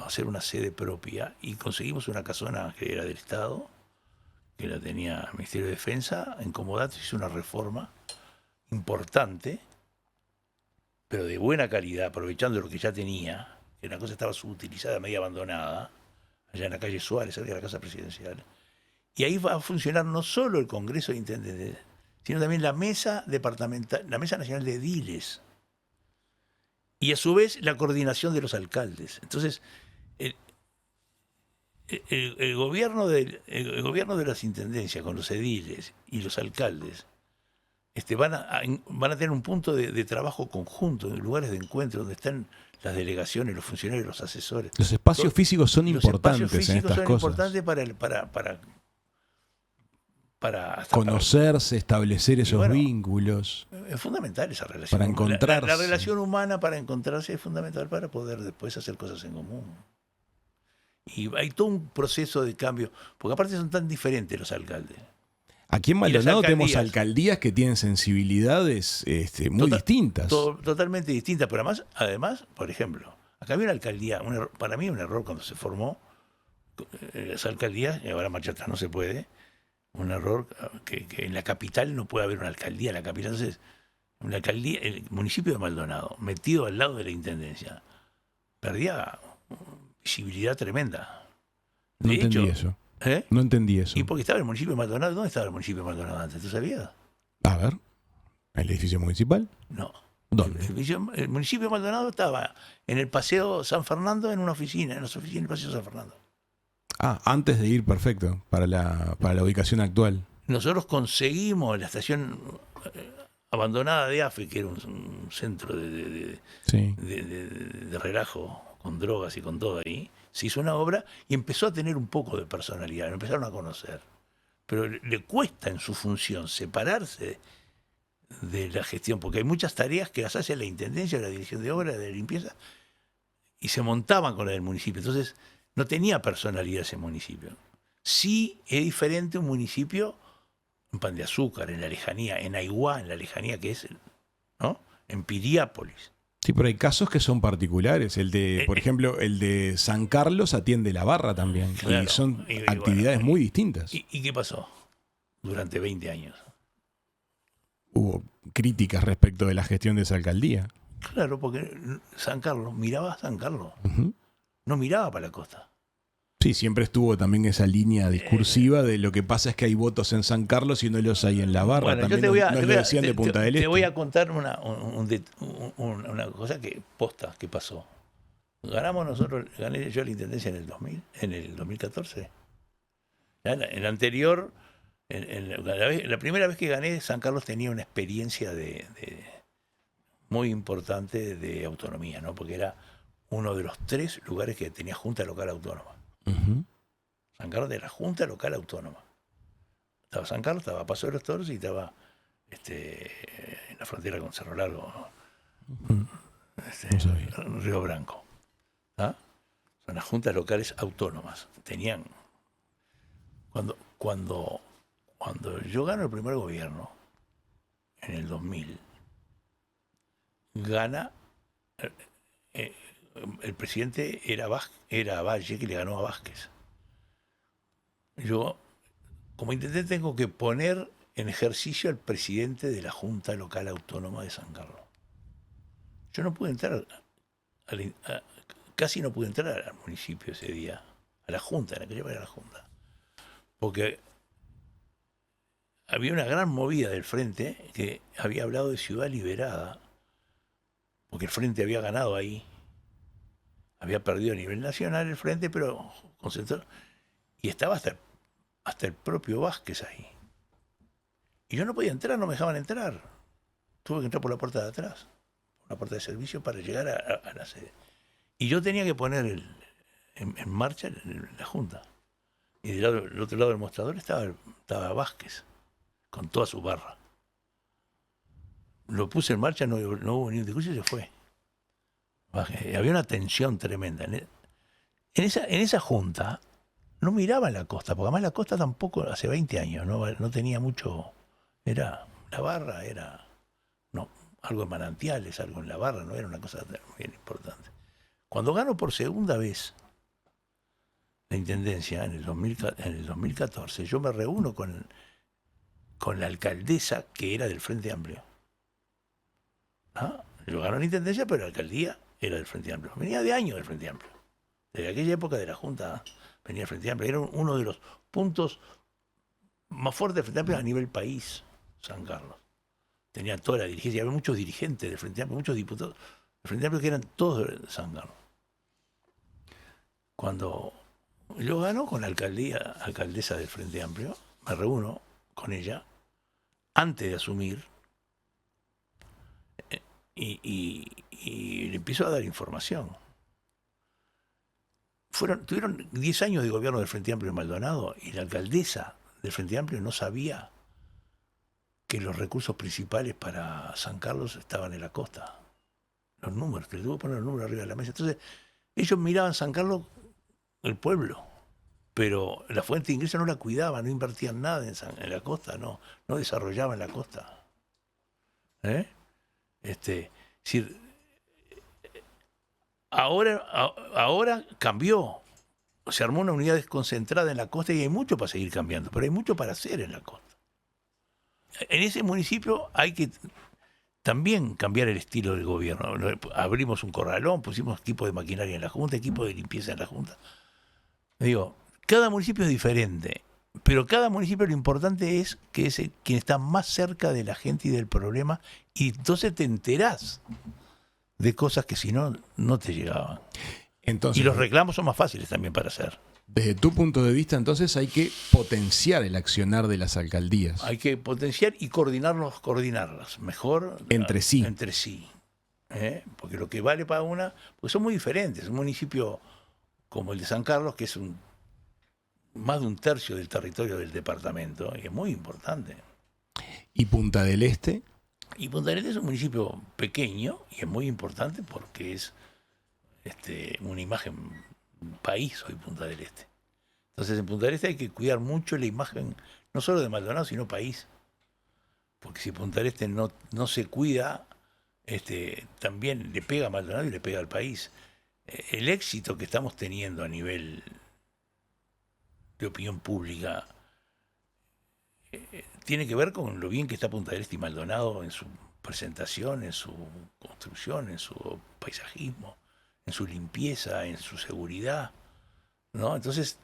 hacer una sede propia, y conseguimos una casona que era del Estado, que la tenía el Ministerio de Defensa. En Comodato hizo una reforma importante, pero de buena calidad, aprovechando lo que ya tenía, que la cosa estaba subutilizada, medio abandonada, allá en la calle Suárez, cerca de la Casa Presidencial. Y ahí va a funcionar no solo el Congreso de Intendentes, sino también la Mesa Departamental, la Mesa Nacional de Ediles. y a su vez la coordinación de los alcaldes. Entonces, el gobierno de las intendencias con los ediles y los alcaldes van a tener un punto de trabajo conjunto, en lugares de encuentro donde están las delegaciones, los funcionarios, los asesores. Los espacios físicos son Los importantes espacios en físicos estas son cosas. importantes para Conocerse, establecer esos bueno, vínculos. es fundamental esa relación. Para encontrarse. La relación humana para encontrarse es fundamental para poder después hacer cosas en común. Y hay todo un proceso de cambio, porque aparte son tan diferentes los alcaldes. Aquí en Y las Maldonado tenemos alcaldías. alcaldías que tienen sensibilidades muy distintas. Totalmente distintas, pero además, por ejemplo, acá había una alcaldía, para mí un error cuando se formó las alcaldías, y ahora marcha atrás no se puede, un error que en la capital no puede haber una alcaldía, la capital, entonces, una alcaldía, el municipio de Maldonado, metido al lado de la intendencia, perdía visibilidad tremenda. No De entendí hecho, eso. ¿eh? No entendí eso. Y porque estaba el municipio de Maldonado. ¿Dónde estaba el municipio de Maldonado antes? ¿Tú sabías? A ver, ¿el edificio municipal? No. ¿Dónde? El municipio de Maldonado estaba en el Paseo San Fernando, en las oficinas del Paseo San Fernando. Ah, antes de ir, perfecto, para la ubicación actual. Nosotros conseguimos la estación abandonada de AFE, que era un centro Sí. de relajo con drogas y con todo ahí. Se hizo una obra y empezó a tener un poco de personalidad, lo empezaron a conocer. Pero le cuesta en su función separarse de la gestión, porque hay muchas tareas que las hace la intendencia, la dirección de obra, de limpieza, y se montaban con la del municipio. Entonces, no tenía personalidad ese municipio. Sí es diferente un municipio en Pan de Azúcar, en la lejanía, en Aiguá, en la lejanía que es, ¿no? En Piriápolis. Sí, pero hay casos que son particulares. El de, por ejemplo, el de San Carlos atiende la barra también. Claro. Y son Y actividades bueno, muy distintas. ¿Y qué pasó durante 20 años? Hubo críticas respecto de la gestión de esa alcaldía. Claro, porque San Carlos, miraba a San Carlos, Ujú. no miraba para la costa. Sí, siempre estuvo también esa línea discursiva de lo que pasa es que hay votos en San Carlos y no los hay en la barra. Bueno, también yo te voy a, nos lo decían de Punta del te Este. voy a contar una cosa que posta que pasó. Ganamos nosotros, gané yo la intendencia en el 2000, en el 2014. Ya en el anterior, la primera vez que gané, San Carlos tenía una experiencia muy importante de autonomía, ¿no? Porque era uno de los 3 lugares que tenía Junta Local Autónoma. Ujú. San Carlos de la Junta Local Autónoma. Estaba San Carlos, estaba Paso de los Toros y estaba en la frontera con Cerro Largo, No sabía. Río Branco. ¿Ah? Son las juntas locales autónomas. Tenían. Cuando yo gano el primer gobierno, en el 2000, gana. El presidente era Valle, que le ganó a Vázquez. Yo, como intendente, tengo que poner en ejercicio al presidente de la Junta Local Autónoma de San Carlos. Yo no pude entrar, casi no pude entrar al municipio ese día, a la Junta, en aquella era la Junta, porque había una gran movida del Frente que había hablado de Ciudad Liberada, porque el Frente había ganado ahí, había perdido a nivel nacional el Frente, pero concentrado, y estaba hasta el propio Vázquez ahí. Y yo no podía entrar, no me dejaban entrar. Tuve que entrar por la puerta de atrás, por la puerta de servicio, para llegar a la sede. Y yo tenía que poner en marcha la Junta. Y del otro lado del mostrador estaba Vázquez, con toda su barra. Lo puse en marcha, no hubo ni un discurso y se fue. Había una tensión tremenda. En esa junta no miraban la costa, porque además la costa tampoco, hace 20 años, no tenía mucho. Era la barra, era algo en manantiales, algo en la barra, no era una cosa bien importante. Cuando gano por segunda vez la intendencia en el 2014, yo me reúno con la alcaldesa que era del Frente Amplio. Yo gano la intendencia, pero la alcaldía era del Frente Amplio. Venía de años del Frente Amplio. Desde aquella época de la Junta venía el Frente Amplio. Era uno de los puntos más fuertes del Frente Amplio a nivel país, San Carlos. Tenía toda la dirigencia, había muchos dirigentes del Frente Amplio, muchos diputados. El Frente Amplio que eran todos de San Carlos. Cuando yo gano con la alcaldesa del Frente Amplio, me reúno con ella antes de asumir y le empiezo a dar información. Tuvieron 10 años de gobierno del Frente Amplio en Maldonado y la alcaldesa del Frente Amplio no sabía que los recursos principales para San Carlos estaban en la costa. Los números, te tuve que poner los números arriba de la mesa. Entonces, ellos miraban San Carlos, el pueblo, pero la fuente de ingreso no la cuidaban, no invertían nada en la costa, no desarrollaban la costa. Es decir, ahora cambió. Se armó una unidad desconcentrada en la costa y hay mucho para seguir cambiando, pero hay mucho para hacer en la costa. En ese municipio hay que también cambiar el estilo del gobierno. Abrimos un corralón, pusimos equipo de maquinaria en la Junta, equipo de limpieza en la Junta. Digo, cada municipio es diferente, pero cada municipio lo importante es que es quien está más cerca de la gente y del problema, y entonces te enterás de cosas que si no, no te llegaban. Entonces, y los reclamos son más fáciles también para hacer. Desde tu punto de vista, entonces, hay que potenciar el accionar de las alcaldías. Hay que potenciar y coordinarlas mejor. Entre sí. Entre sí. Porque lo que vale para una, porque son muy diferentes. Un municipio como el de San Carlos, que es más de un tercio del territorio del departamento, y es muy importante. ¿Y Punta del Este? Y Punta del Este es un municipio pequeño y es muy importante porque es una imagen país hoy Punta del Este. Entonces en Punta del Este hay que cuidar mucho la imagen, no solo de Maldonado, sino país. Porque si Punta del Este no se cuida, también le pega a Maldonado y le pega al país. El éxito que estamos teniendo a nivel de opinión pública tiene que ver con lo bien que está Punta del Este y Maldonado en su presentación, en su construcción, en su paisajismo, en su limpieza, en su seguridad, ¿no? Entonces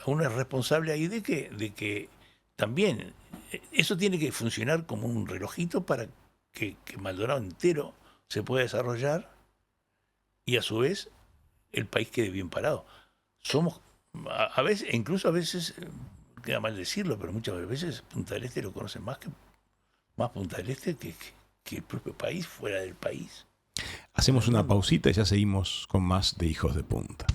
uno es responsable ahí de que también eso tiene que funcionar como un relojito para que Maldonado entero se pueda desarrollar y a su vez el país quede bien parado. Somos, a veces, incluso a veces, queda mal decirlo, pero muchas veces Punta del Este lo conocen más Punta del Este que el propio país fuera del país. Hacemos una pausita y ya seguimos con más de Hijos de Punta.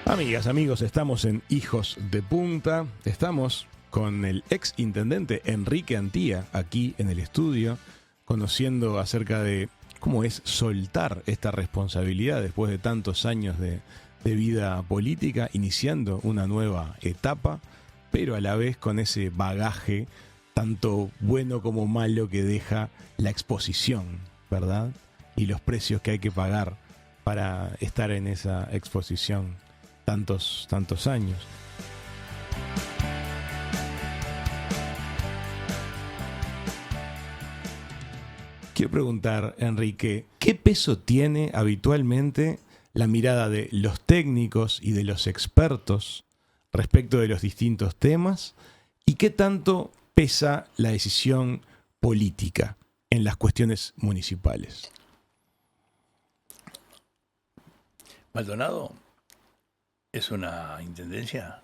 Amigas, amigos, estamos en Hijos de Punta. Estamos con el ex intendente Enrique Antía aquí en el estudio, conociendo acerca de cómo es soltar esta responsabilidad después de tantos años de vida política, iniciando una nueva etapa, pero a la vez con ese bagaje tanto bueno como malo que deja la exposición, ¿verdad? Y los precios que hay que pagar para estar en esa exposición tantos años. Quiero preguntar, Enrique, ¿qué peso tiene habitualmente la mirada de los técnicos y de los expertos respecto de los distintos temas? ¿Y qué tanto pesa la decisión política en las cuestiones municipales? Maldonado es una intendencia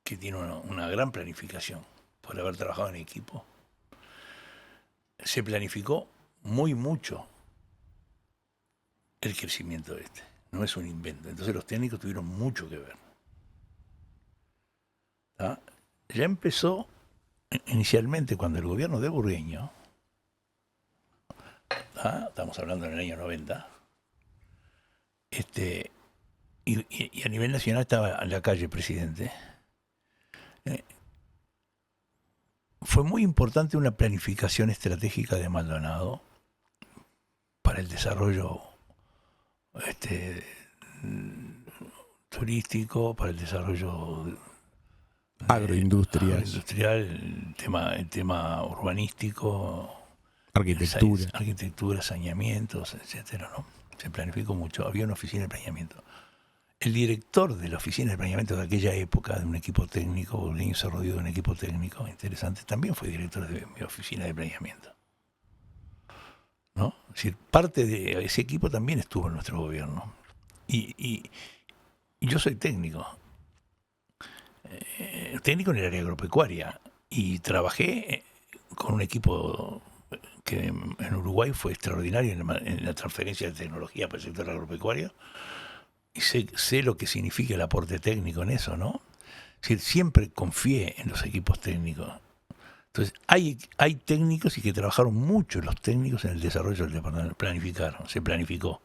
que tiene una gran planificación por haber trabajado en equipo. Se planificó mucho el crecimiento de no es un invento. Entonces los técnicos tuvieron mucho que ver. ¿Ah? Ya empezó inicialmente cuando el gobierno de Burgueño, estamos hablando en el año 90, y a nivel nacional estaba en la calle presidente. Fue muy importante una planificación estratégica de Maldonado para el desarrollo turístico, para el desarrollo agroindustrial, el tema urbanístico, arquitectura, saneamientos, etcétera, ¿no? Se planificó mucho, había una oficina de planeamiento. el director de la oficina de planeamiento de aquella época, de un equipo técnico, Boliño se rodeó de un equipo técnico interesante, también fue director de mi oficina de planeamiento, ¿no? Es decir, parte de ese equipo también estuvo en nuestro gobierno. Y yo soy técnico en el área agropecuaria, y trabajé con un equipo que en Uruguay fue extraordinario en la transferencia de tecnología para el sector agropecuario, y sé lo que significa el aporte técnico en eso, ¿no? Es decir, siempre confié en los equipos técnicos. Entonces, hay técnicos, y que trabajaron mucho los técnicos en el desarrollo del departamento, se planificó.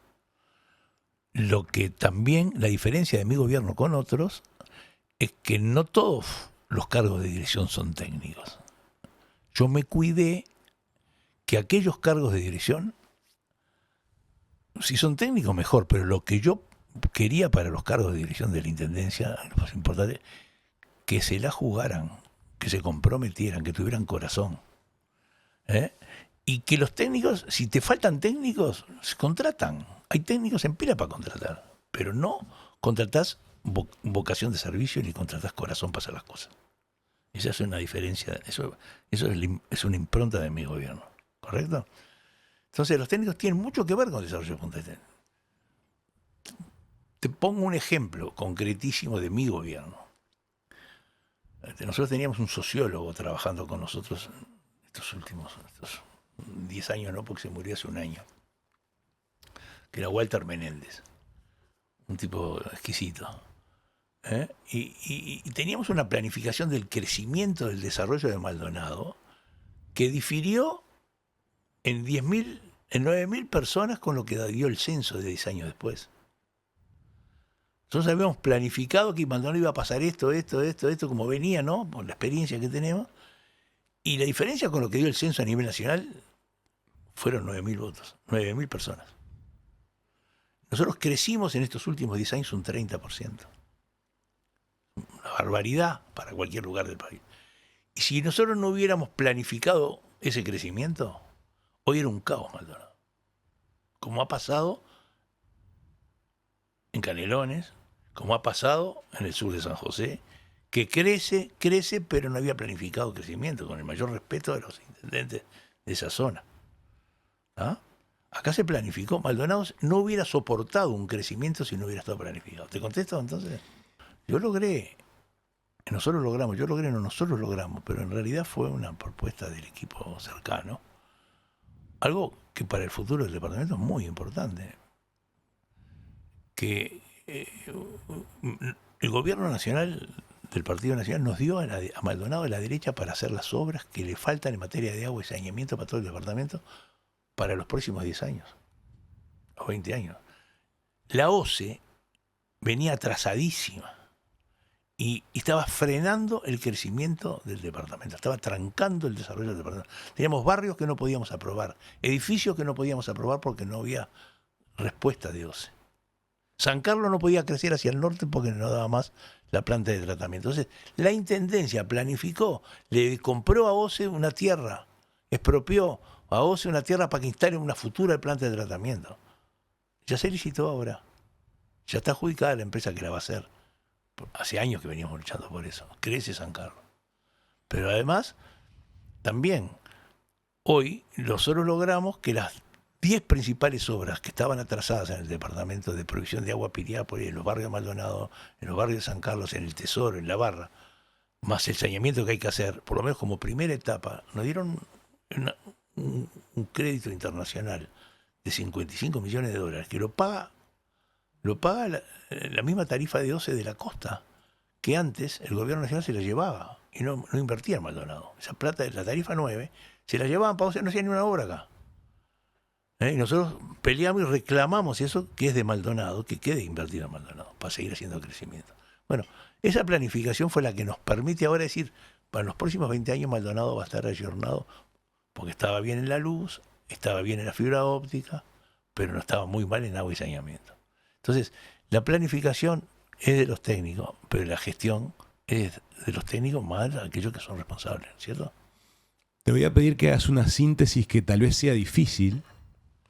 Lo que también, la diferencia de mi gobierno con otros, es que no todos los cargos de dirección son técnicos. Yo me cuidé que aquellos cargos de dirección, si son técnicos mejor, pero lo que yo quería para los cargos de dirección de la Intendencia, lo más importante, que se la jugaran, que se comprometieran, que tuvieran corazón. Y que los técnicos, si te faltan técnicos, se contratan. Hay técnicos en pila para contratar, pero no contratás vocación de servicio ni contratás corazón para hacer las cosas. Esa es una diferencia, eso es una impronta de mi gobierno, ¿correcto? Entonces los técnicos tienen mucho que ver con el desarrollo de Punta del Este. Te pongo un ejemplo concretísimo de mi gobierno. Nosotros teníamos un sociólogo trabajando con nosotros estos 10 años, no, porque se murió hace un año, que era Walter Menéndez, un tipo exquisito. Y teníamos una planificación del crecimiento del desarrollo de Maldonado que difirió en 9.000 personas con lo que dio el censo de 10 años después. Nosotros habíamos planificado que en Maldonado iba a pasar esto, como venía, ¿no? Por la experiencia que tenemos. Y la diferencia con lo que dio el censo a nivel nacional fueron 9.000 votos, 9.000 personas. Nosotros crecimos en estos últimos 10 años un 30%. Una barbaridad para cualquier lugar del país. Y si nosotros no hubiéramos planificado ese crecimiento, hoy era un caos Maldonado. Como ha pasado en Canelones, como ha pasado en el sur de San José, que crece, pero no había planificado crecimiento, con el mayor respeto de los intendentes de esa zona. ¿Ah? Acá se planificó. Maldonado no hubiera soportado un crecimiento si no hubiera estado planificado. ¿Te contesto entonces? Yo logré, nosotros logramos, pero en realidad fue una propuesta del equipo cercano. Algo que para el futuro del departamento es muy importante. Que el gobierno nacional del Partido Nacional nos dio a Maldonado, a la derecha, para hacer las obras que le faltan en materia de agua y saneamiento para todo el departamento para los próximos 10 años o 20 años. La OCE venía atrasadísima y estaba frenando el crecimiento del departamento, estaba trancando el desarrollo del departamento. Teníamos barrios que no podíamos aprobar, edificios que no podíamos aprobar porque no había respuesta de OCE. San Carlos no podía crecer hacia el norte porque no daba más la planta de tratamiento. Entonces, la Intendencia planificó, le compró a OCE una tierra, expropió a OCE una tierra para que instale una futura planta de tratamiento. Ya se licitó ahora. Ya está adjudicada la empresa que la va a hacer. Hace años que veníamos luchando por eso. Crece San Carlos. Pero además, también, hoy nosotros logramos que las 10 principales obras que estaban atrasadas en el departamento de provisión de agua Piriápolis, en los barrios de Maldonado, en los barrios de San Carlos, en el Tesoro, en La Barra, más el saneamiento que hay que hacer, por lo menos como primera etapa, nos dieron un crédito internacional de 55 millones de dólares, que lo paga la misma tarifa de OCE de la costa, que antes el gobierno nacional se la llevaba y no invertía en Maldonado. Esa plata de la tarifa 9 se la llevaban para OCE, no hacían ni una obra acá. Y nosotros peleamos y reclamamos eso que es de Maldonado, que quede invertido en Maldonado, para seguir haciendo crecimiento. Bueno, esa planificación fue la que nos permite ahora decir, para los próximos 20 años Maldonado va a estar ayornado, porque estaba bien en la luz, estaba bien en la fibra óptica, pero no estaba muy mal en agua y saneamiento. Entonces, la planificación es de los técnicos, pero la gestión es de los técnicos más aquellos que son responsables, ¿cierto? Te voy a pedir que hagas una síntesis que tal vez sea difícil,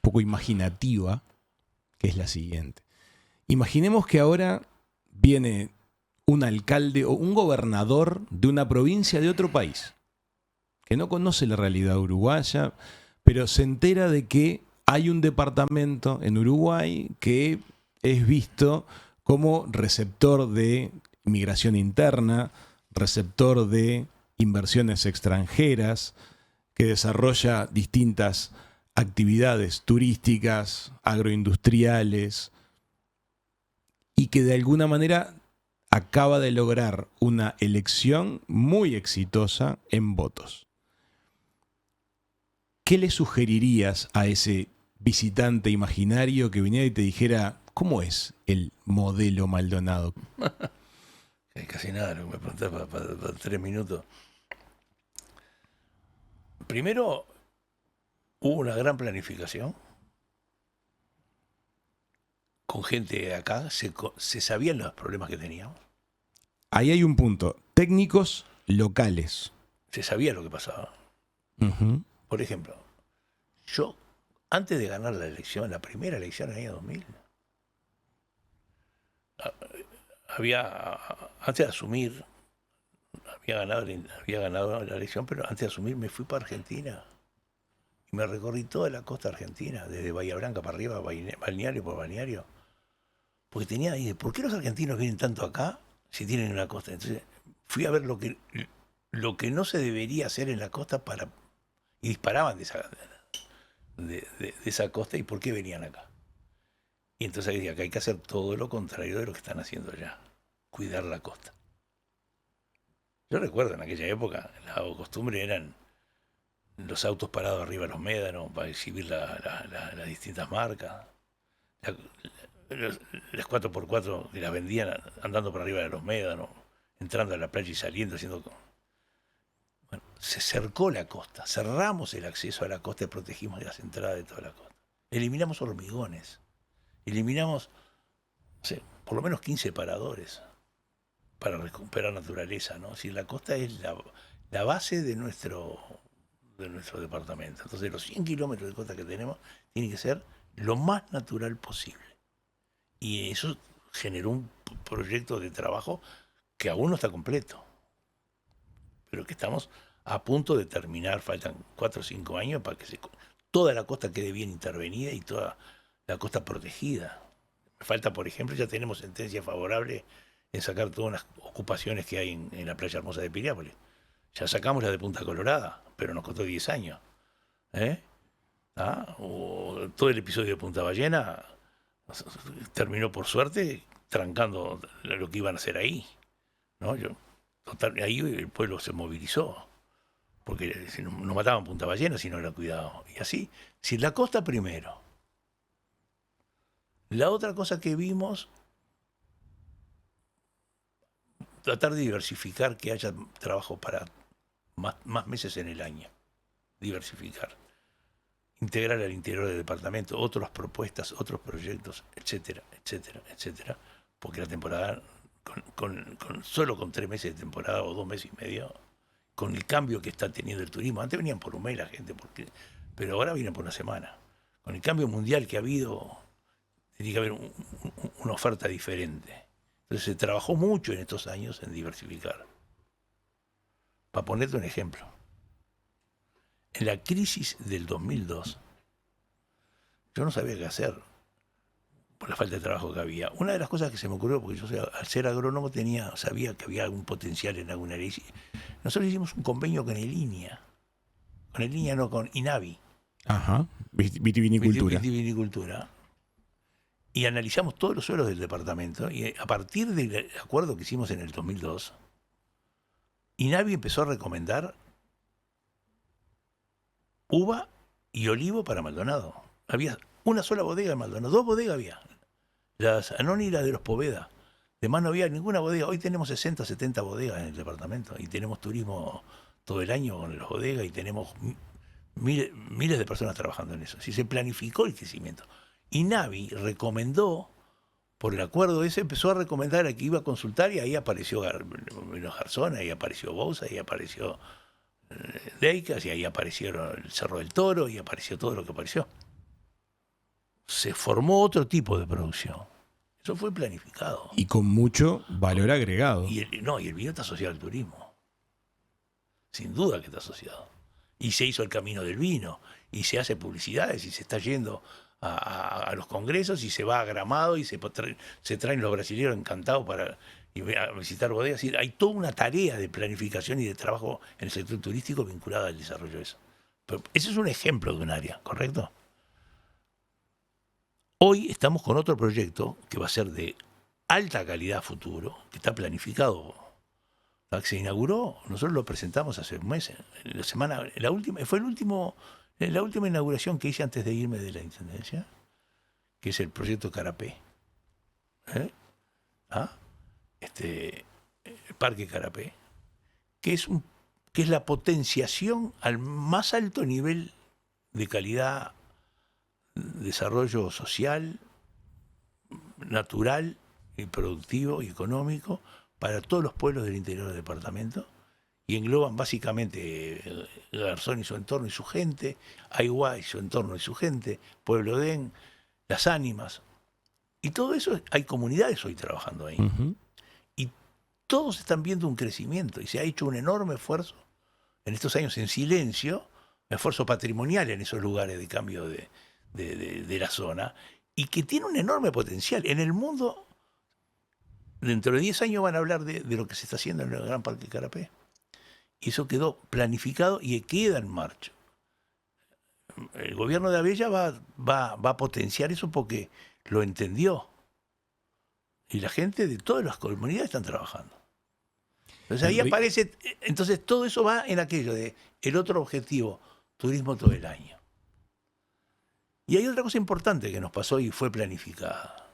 poco imaginativa, que es la siguiente. Imaginemos que ahora viene un alcalde o un gobernador de una provincia de otro país, que no conoce la realidad uruguaya, pero se entera de que hay un departamento en Uruguay que es visto como receptor de migración interna, receptor de inversiones extranjeras, que desarrolla distintas actividades turísticas, agroindustriales, y que de alguna manera acaba de lograr una elección muy exitosa en votos. ¿Qué le sugerirías a ese visitante imaginario que viniera y te dijera cómo es el modelo Maldonado? Casi nada, lo que me preguntás para 3 minutos. Primero, hubo una gran planificación. Con gente de acá, se sabían los problemas que teníamos. Ahí hay un punto. Técnicos locales. Se sabía lo que pasaba. Uh-huh. Por ejemplo, yo, antes de ganar la elección, la primera elección en el año 2000, antes de asumir, había ganado la elección, pero antes de asumir me fui para Argentina. Y me recorrí toda la costa argentina, desde Bahía Blanca para arriba, balneario por balneario. Porque tenía ahí, ¿por qué los argentinos vienen tanto acá si tienen una costa? Entonces fui a ver lo que no se debería hacer en la costa y disparaban de esa costa y por qué venían acá. Y entonces decía que hay que hacer todo lo contrario de lo que están haciendo allá, cuidar la costa. Yo recuerdo en aquella época, la costumbre eran los autos parados arriba de los médanos para exhibir las distintas marcas. Las 4x4 que las vendían andando por arriba de los médanos, entrando a la playa y saliendo, haciendo... Bueno, se cercó la costa, cerramos el acceso a la costa y protegimos las entradas de toda la costa. Eliminamos hormigones, eliminamos, no sé, por lo menos 15 paradores para recuperar naturaleza, ¿no? Si la costa es la base de nuestro departamento. Entonces los 100 kilómetros de costa que tenemos tienen que ser lo más natural posible. Y eso generó un proyecto de trabajo que aún no está completo, pero que estamos a punto de terminar. Faltan 4 o 5 años para que toda la costa quede bien intervenida y toda la costa protegida. Falta, por ejemplo, ya tenemos sentencia favorable en sacar todas las ocupaciones que hay en la playa hermosa de Piriápolis. Ya sacamos la de Punta Colorada, pero nos costó 10 años. O todo el episodio de Punta Ballena terminó, por suerte, trancando lo que iban a hacer ahí, ¿no? Ahí el pueblo se movilizó, porque nos mataban Punta Ballena si no era cuidado. Y así, si la costa primero. La otra cosa que vimos, tratar de diversificar, que haya trabajo para más meses en el año. Diversificar. Integrar al interior del departamento otras propuestas, otros proyectos, etcétera, etcétera, etcétera. Porque la temporada, solo con 3 meses de temporada o 2 meses y medio, con el cambio que está teniendo el turismo, antes venían por un mes la gente, pero ahora vienen por una semana. Con el cambio mundial que ha habido, tiene que haber una oferta diferente. Entonces se trabajó mucho en estos años en diversificar. Para ponerte un ejemplo. En la crisis del 2002, yo no sabía qué hacer por la falta de trabajo que había. Una de las cosas que se me ocurrió, porque yo al ser agrónomo sabía que había algún potencial en alguna ley. Nosotros hicimos un convenio con el INIA. Con el INIA, no, con INAVI. Ajá, vitivinicultura. Vitivinicultura. Y analizamos todos los suelos del departamento. Y a partir del acuerdo que hicimos en el 2002, INAVI empezó a recomendar uva y olivo para Maldonado. Había una sola bodega de Maldonado, 2 bodegas había. Las Anoni y las de los Poveda. De más no había ninguna bodega. Hoy tenemos 60, 70 bodegas en el departamento y tenemos turismo todo el año con las bodegas y tenemos miles de personas trabajando en eso. Si se planificó el crecimiento. INAVI recomendó, por el acuerdo ese, empezó a recomendar a que iba a consultar y ahí apareció Garzón, ahí apareció Bouza, ahí apareció Deicas, y ahí aparecieron el Cerro del Toro y apareció todo lo que apareció. Se formó otro tipo de producción. Eso fue planificado. Y con mucho valor agregado. Y el vino está asociado al turismo. Sin duda que está asociado. Y se hizo el camino del vino, y se hace publicidades, y se está yendo a los congresos, y se va a Gramado, y se traen los brasileños encantados para a visitar bodegas. Es decir, hay toda una tarea de planificación y de trabajo en el sector turístico vinculada al desarrollo de eso. Pero ese es un ejemplo de un área, ¿correcto? Hoy estamos con otro proyecto que va a ser de alta calidad futuro, que está planificado, que se inauguró, nosotros lo presentamos hace un mes, la última inauguración que hice antes de irme de la Intendencia, que es el proyecto Carapé. El Parque Carapé, que es la potenciación al más alto nivel de calidad, desarrollo social, natural y productivo y económico para todos los pueblos del interior del departamento, y engloban básicamente Garzón y su entorno y su gente, Aiguá y su entorno y su gente, Pueblo Edén, Las Ánimas, y todo eso, hay comunidades hoy trabajando ahí. Uh-huh. Y todos están viendo un crecimiento, y se ha hecho un enorme esfuerzo en estos años en silencio, un esfuerzo patrimonial en esos lugares de cambio de la zona, y que tiene un enorme potencial. En el mundo, dentro de 10 años van a hablar de lo que se está haciendo en el Gran Parque Carapé. Y eso quedó planificado y queda en marcha. El gobierno de Abella va a potenciar eso porque lo entendió. Y la gente de todas las comunidades están trabajando. Entonces ahí aparece, entonces todo eso va en aquello de el otro objetivo, turismo todo el año. Y hay otra cosa importante que nos pasó y fue planificada,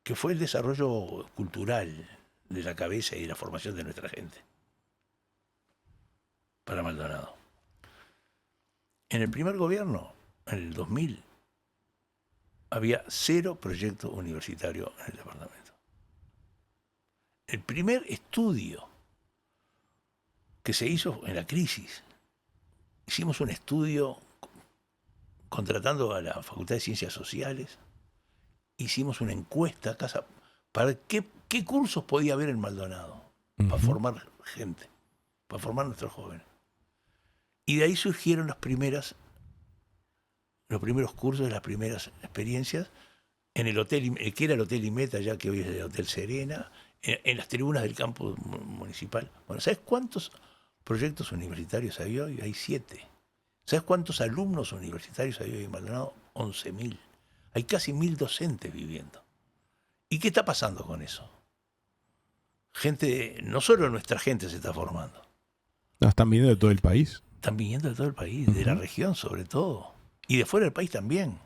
que fue el desarrollo cultural de la cabeza y de la formación de nuestra gente para Maldonado. En el primer gobierno, en el 2000, había 0 proyectos universitarios en el departamento. El primer estudio que se hizo en la crisis, hicimos un estudio contratando a la Facultad de Ciencias Sociales, hicimos una encuesta a casa para qué cursos podía haber en Maldonado, para formar gente, para formar a nuestros jóvenes. Y de ahí surgieron los primeros cursos, las primeras experiencias, en el hotel, que era el Hotel Imeta, ya que hoy es el Hotel Serena, en las tribunas del campo municipal. Bueno, ¿sabes cuántos proyectos universitarios hay hoy? Hay 7. ¿Sabes cuántos alumnos universitarios hay hoy en Maldonado? 11.000. Hay casi 1.000 docentes viviendo. ¿Y qué está pasando con eso? Gente, no solo nuestra gente se está formando. No, están viniendo de todo el país. Están viniendo de todo el país, de la región sobre todo. Y de fuera del país también.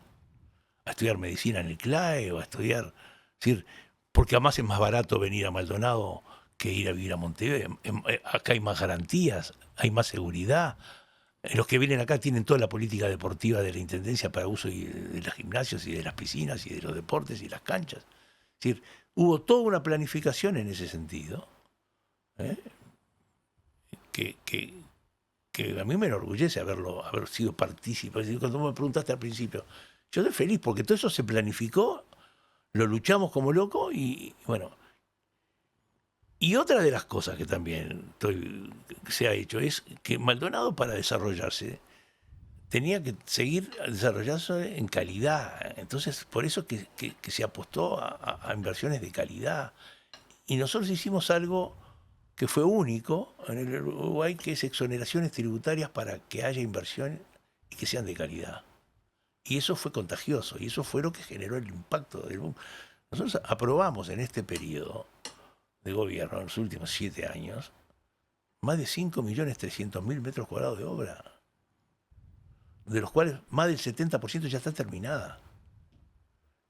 A estudiar medicina en el CLAE o a estudiar... Es decir, porque además es más barato venir a Maldonado que ir a vivir a Montevideo. Acá hay más garantías, hay más seguridad. Los que vienen acá tienen toda la política deportiva de la Intendencia para uso de los gimnasios y de las piscinas y de los deportes y las canchas. Es decir, hubo toda una planificación en ese sentido, que a mí me enorgullece haber sido partícipe. Cuando me preguntaste al principio, yo estoy feliz porque todo eso se planificó, lo luchamos como loco y bueno. Y otra de las cosas que también se ha hecho es que Maldonado, para desarrollarse, tenía que seguir desarrollándose en calidad. Entonces, por eso que se apostó a inversiones de calidad. Y nosotros hicimos algo que fue único en el Uruguay, que es exoneraciones tributarias para que haya inversión y que sean de calidad. Y eso fue contagioso, y eso fue lo que generó el impacto del boom. Nosotros aprobamos en este periodo de gobierno, en los últimos 7 años, más de 5.300.000 metros cuadrados de obra, de los cuales más del 70% ya está terminada.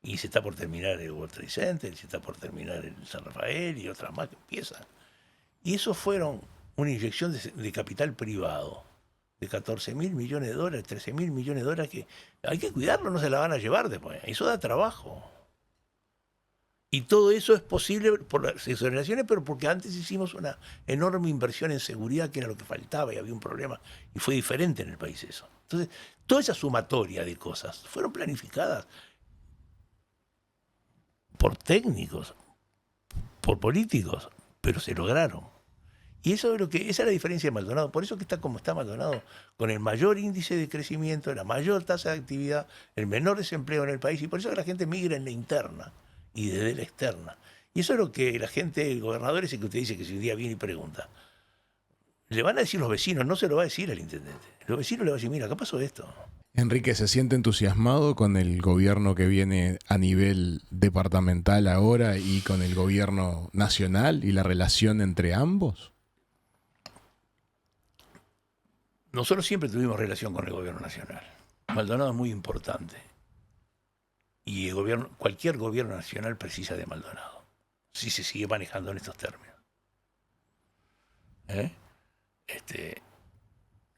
Y se está por terminar el World Trade Center, se está por terminar el San Rafael y otras más que empiezan. Y eso fueron una inyección de capital privado de 14.000 millones de dólares, 13.000 millones de dólares, que hay que cuidarlo, no se la van a llevar después. Eso da trabajo. Y todo eso es posible por las exoneraciones, pero porque antes hicimos una enorme inversión en seguridad, que era lo que faltaba y había un problema. Y fue diferente en el país eso. Entonces, toda esa sumatoria de cosas fueron planificadas por técnicos, por políticos, pero se lograron. Y eso es esa es la diferencia de Maldonado. Por eso que está como está Maldonado, con el mayor índice de crecimiento, la mayor tasa de actividad, el menor desempleo en el país, y por eso que la gente migra en la interna y desde la externa. Y eso es lo que la gente, el gobernador ese que usted dice que si un día viene y pregunta, le van a decir los vecinos, no se lo va a decir al intendente. Los vecinos le van a decir, mira, acá pasó esto. Enrique, ¿se siente entusiasmado con el gobierno que viene a nivel departamental ahora y con el gobierno nacional y la relación entre ambos? Nosotros siempre tuvimos relación con el gobierno nacional. Maldonado es muy importante. Y cualquier gobierno nacional precisa de Maldonado, si se sigue manejando en estos términos.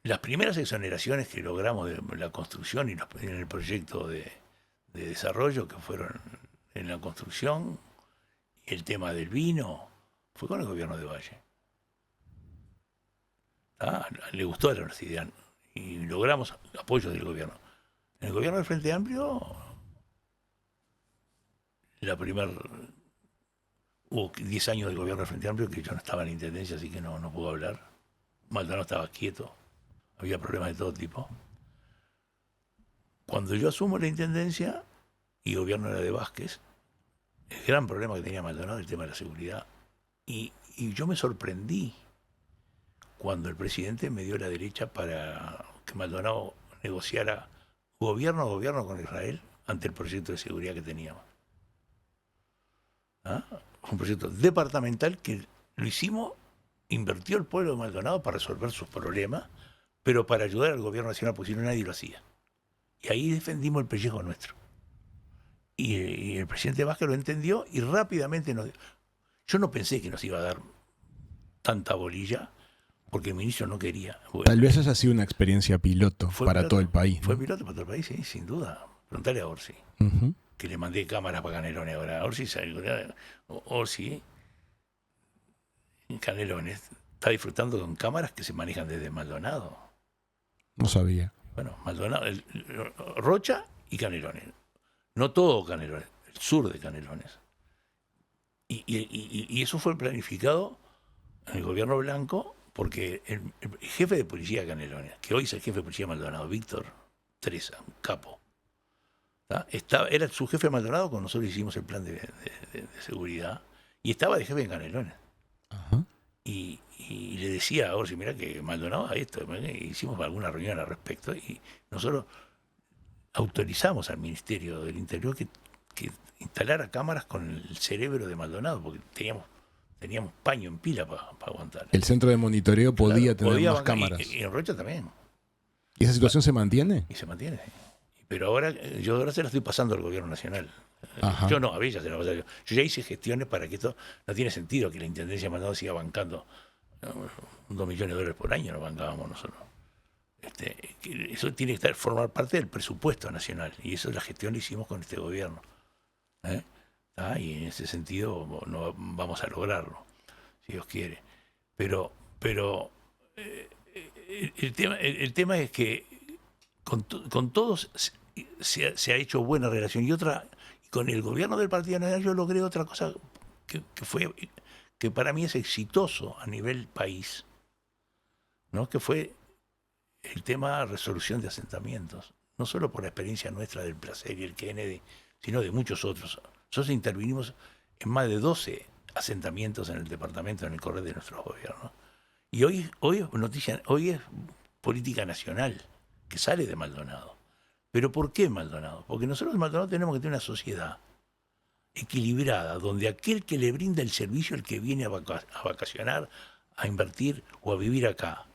Las primeras exoneraciones que logramos de la construcción y en el proyecto de desarrollo que fueron en la construcción, y el tema del vino, fue con el gobierno de Valle. Le gustó a la universidad y logramos apoyo del gobierno. En el gobierno del Frente Amplio, hubo 10 años del gobierno del Frente Amplio que yo no estaba en la intendencia, así que no puedo hablar. Maldonado estaba quieto, había problemas de todo tipo. Cuando yo asumo la intendencia y el gobierno era de Vázquez, el gran problema que tenía Maldonado es el tema de la seguridad. Y yo me sorprendí cuando el presidente me dio la derecha para que Maldonado negociara gobierno a gobierno con Israel ante el proyecto de seguridad que teníamos. Fue un proyecto departamental que lo hicimos, invirtió el pueblo de Maldonado para resolver sus problemas, pero para ayudar al gobierno nacional, porque si no nadie lo hacía. Y ahí defendimos el pellejo nuestro. Y el presidente Vázquez lo entendió y rápidamente yo no pensé que nos iba a dar tanta bolilla, porque el ministro no quería. Tal vez haya sido una experiencia piloto para todo el país, ¿no? Fue piloto para todo el país, sí, sin duda. Preguntale a Orsi, que le mandé cámaras para Canelones ahora. Orsi en Canelones está disfrutando con cámaras que se manejan desde Maldonado. No sabía. Bueno, Maldonado, Rocha y Canelones. No todo Canelones, el sur de Canelones. Y eso fue planificado en el gobierno blanco, porque el jefe de policía de Canelones, que hoy es el jefe de policía de Maldonado, Víctor Teresa, un capo, era su jefe de Maldonado cuando nosotros hicimos el plan de seguridad, y estaba de jefe en Canelones. Ajá. Y le decía a Orsi, mira que Maldonado a esto, hicimos alguna reunión al respecto, y nosotros autorizamos al Ministerio del Interior que instalara cámaras con el cerebro de Maldonado, porque teníamos paño en pila para aguantar. El centro de monitoreo podía tener más cámaras. Y en Rocha también. ¿Y esa situación se mantiene? Y se mantiene, sí. Pero yo ahora se la estoy pasando al gobierno nacional. Ajá. Yo no, a Villa se la paso. Yo ya hice gestiones para que esto no tiene sentido que la Intendencia de Maldonado siga bancando 2 millones de dólares por año, no bancábamos nosotros. Eso tiene que formar parte del presupuesto nacional, y eso la gestión la hicimos con este gobierno. Y en ese sentido no vamos a lograrlo, si Dios quiere. Pero el tema es que con todos se ha hecho buena relación. Y con el gobierno del Partido Nacional yo logré otra cosa que para mí es exitoso a nivel país, ¿no? Que fue el tema de resolución de asentamientos, no solo por la experiencia nuestra del Placer y el Kennedy, sino de muchos otros. Nosotros intervinimos en más de 12 asentamientos en el departamento, en el correr de nuestros gobiernos. Y hoy es política nacional que sale de Maldonado. ¿Pero por qué Maldonado? Porque nosotros en Maldonado tenemos que tener una sociedad equilibrada, donde aquel que le brinda el servicio, el que viene a vacacionar, a invertir o a vivir acá,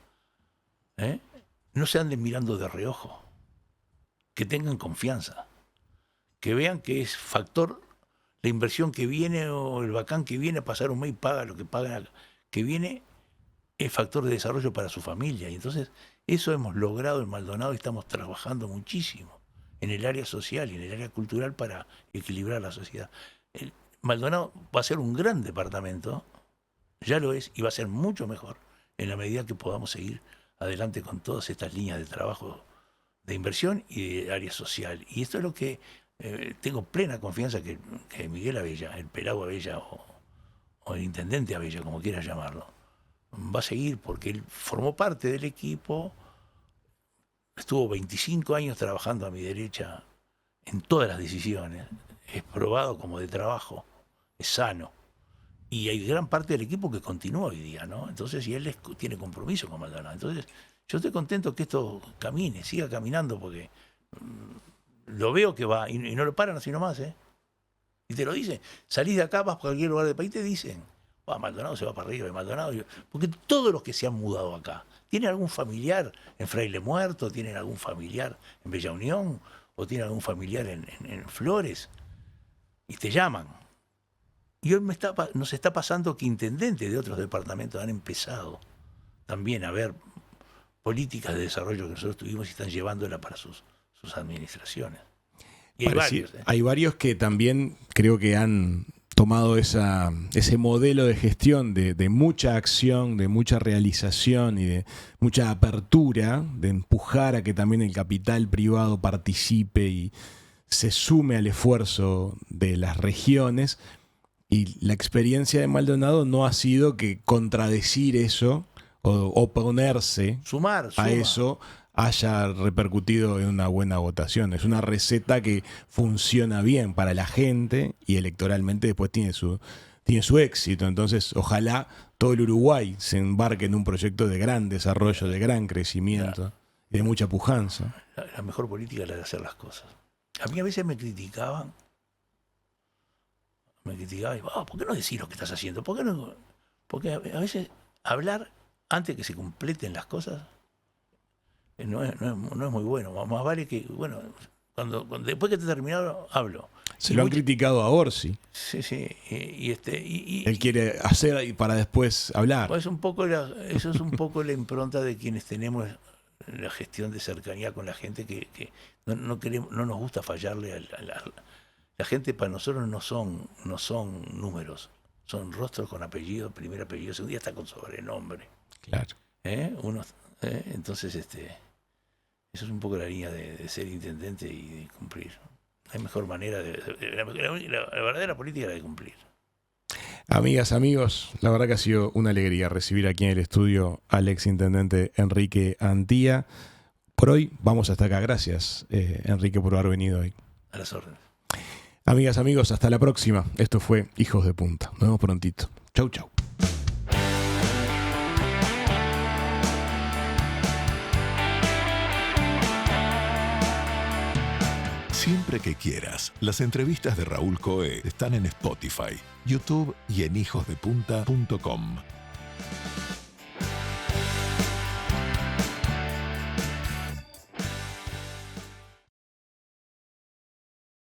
no se anden mirando de reojo, que tengan confianza, que vean que es factor la inversión que viene o el bacán que viene a pasar un mes y paga lo que paga, que viene, es factor de desarrollo para su familia. Y entonces eso hemos logrado en Maldonado y estamos trabajando muchísimo en el área social y en el área cultural para equilibrar la sociedad. Maldonado va a ser un gran departamento, ya lo es, y va a ser mucho mejor en la medida que podamos seguir adelante con todas estas líneas de trabajo de inversión y de área social. Y esto es lo que tengo plena confianza que Miguel Abella, el Pelao Abella o el intendente Abella, como quieras llamarlo, va a seguir porque él formó parte del equipo, estuvo 25 años trabajando a mi derecha en todas las decisiones, es probado como de trabajo, es sano. Y hay gran parte del equipo que continúa hoy día, ¿no? Entonces, y él tiene compromiso con Maldonado. Entonces, yo estoy contento que esto camine, siga caminando, porque lo veo que va, y no lo paran así nomás, ¿eh? Y te lo dicen. Salís de acá, vas a cualquier lugar del país, te dicen, Maldonado se va para arriba, Maldonado. Porque todos los que se han mudado acá, ¿tienen algún familiar en Fraile Muerto? ¿Tienen algún familiar en Bella Unión? ¿O tienen algún familiar en Flores? Y te llaman. Y hoy nos está pasando que intendentes de otros departamentos han empezado también a ver políticas de desarrollo que nosotros tuvimos y están llevándola para sus administraciones. Y hay varios. Hay varios que también creo que han tomado ese modelo de gestión de mucha acción, de mucha realización y de mucha apertura, de empujar a que también el capital privado participe y se sume al esfuerzo de las regiones. Y la experiencia de Maldonado no ha sido que contradecir eso o oponerse a eso haya repercutido en una buena votación. Es una receta que funciona bien para la gente y electoralmente después tiene su éxito. Entonces, ojalá todo el Uruguay se embarque en un proyecto de gran desarrollo, de gran crecimiento y de mucha pujanza. La mejor política es la de hacer las cosas. A mí a veces me criticaban. Y, ¿por qué no decís lo que estás haciendo? ¿Por qué no? Porque a veces hablar antes que se completen las cosas no es muy bueno. Más vale que, bueno, después que te he terminado, hablo. Se lo han criticado a Orsi. Sí. Él quiere hacer para después hablar. Pues eso es un poco la impronta de quienes tenemos la gestión de cercanía con la gente, que no nos gusta fallarle a la gente. Para nosotros no son números, son rostros con apellido, primer apellido, segundo, día está con sobrenombre. Claro. Entonces, eso es un poco la línea de ser intendente y de cumplir. No hay mejor manera la verdadera política es la de cumplir. Amigas, amigos, la verdad que ha sido una alegría recibir aquí en el estudio al exintendente Enrique Antía. Por hoy vamos hasta acá. Gracias, Enrique, por haber venido hoy. A las órdenes. Amigas, amigos, hasta la próxima. Esto fue Hijos de Punta. Nos vemos prontito. Chau, chau. Siempre que quieras, las entrevistas de Raúl Coe están en Spotify, YouTube y en hijosdepunta.com.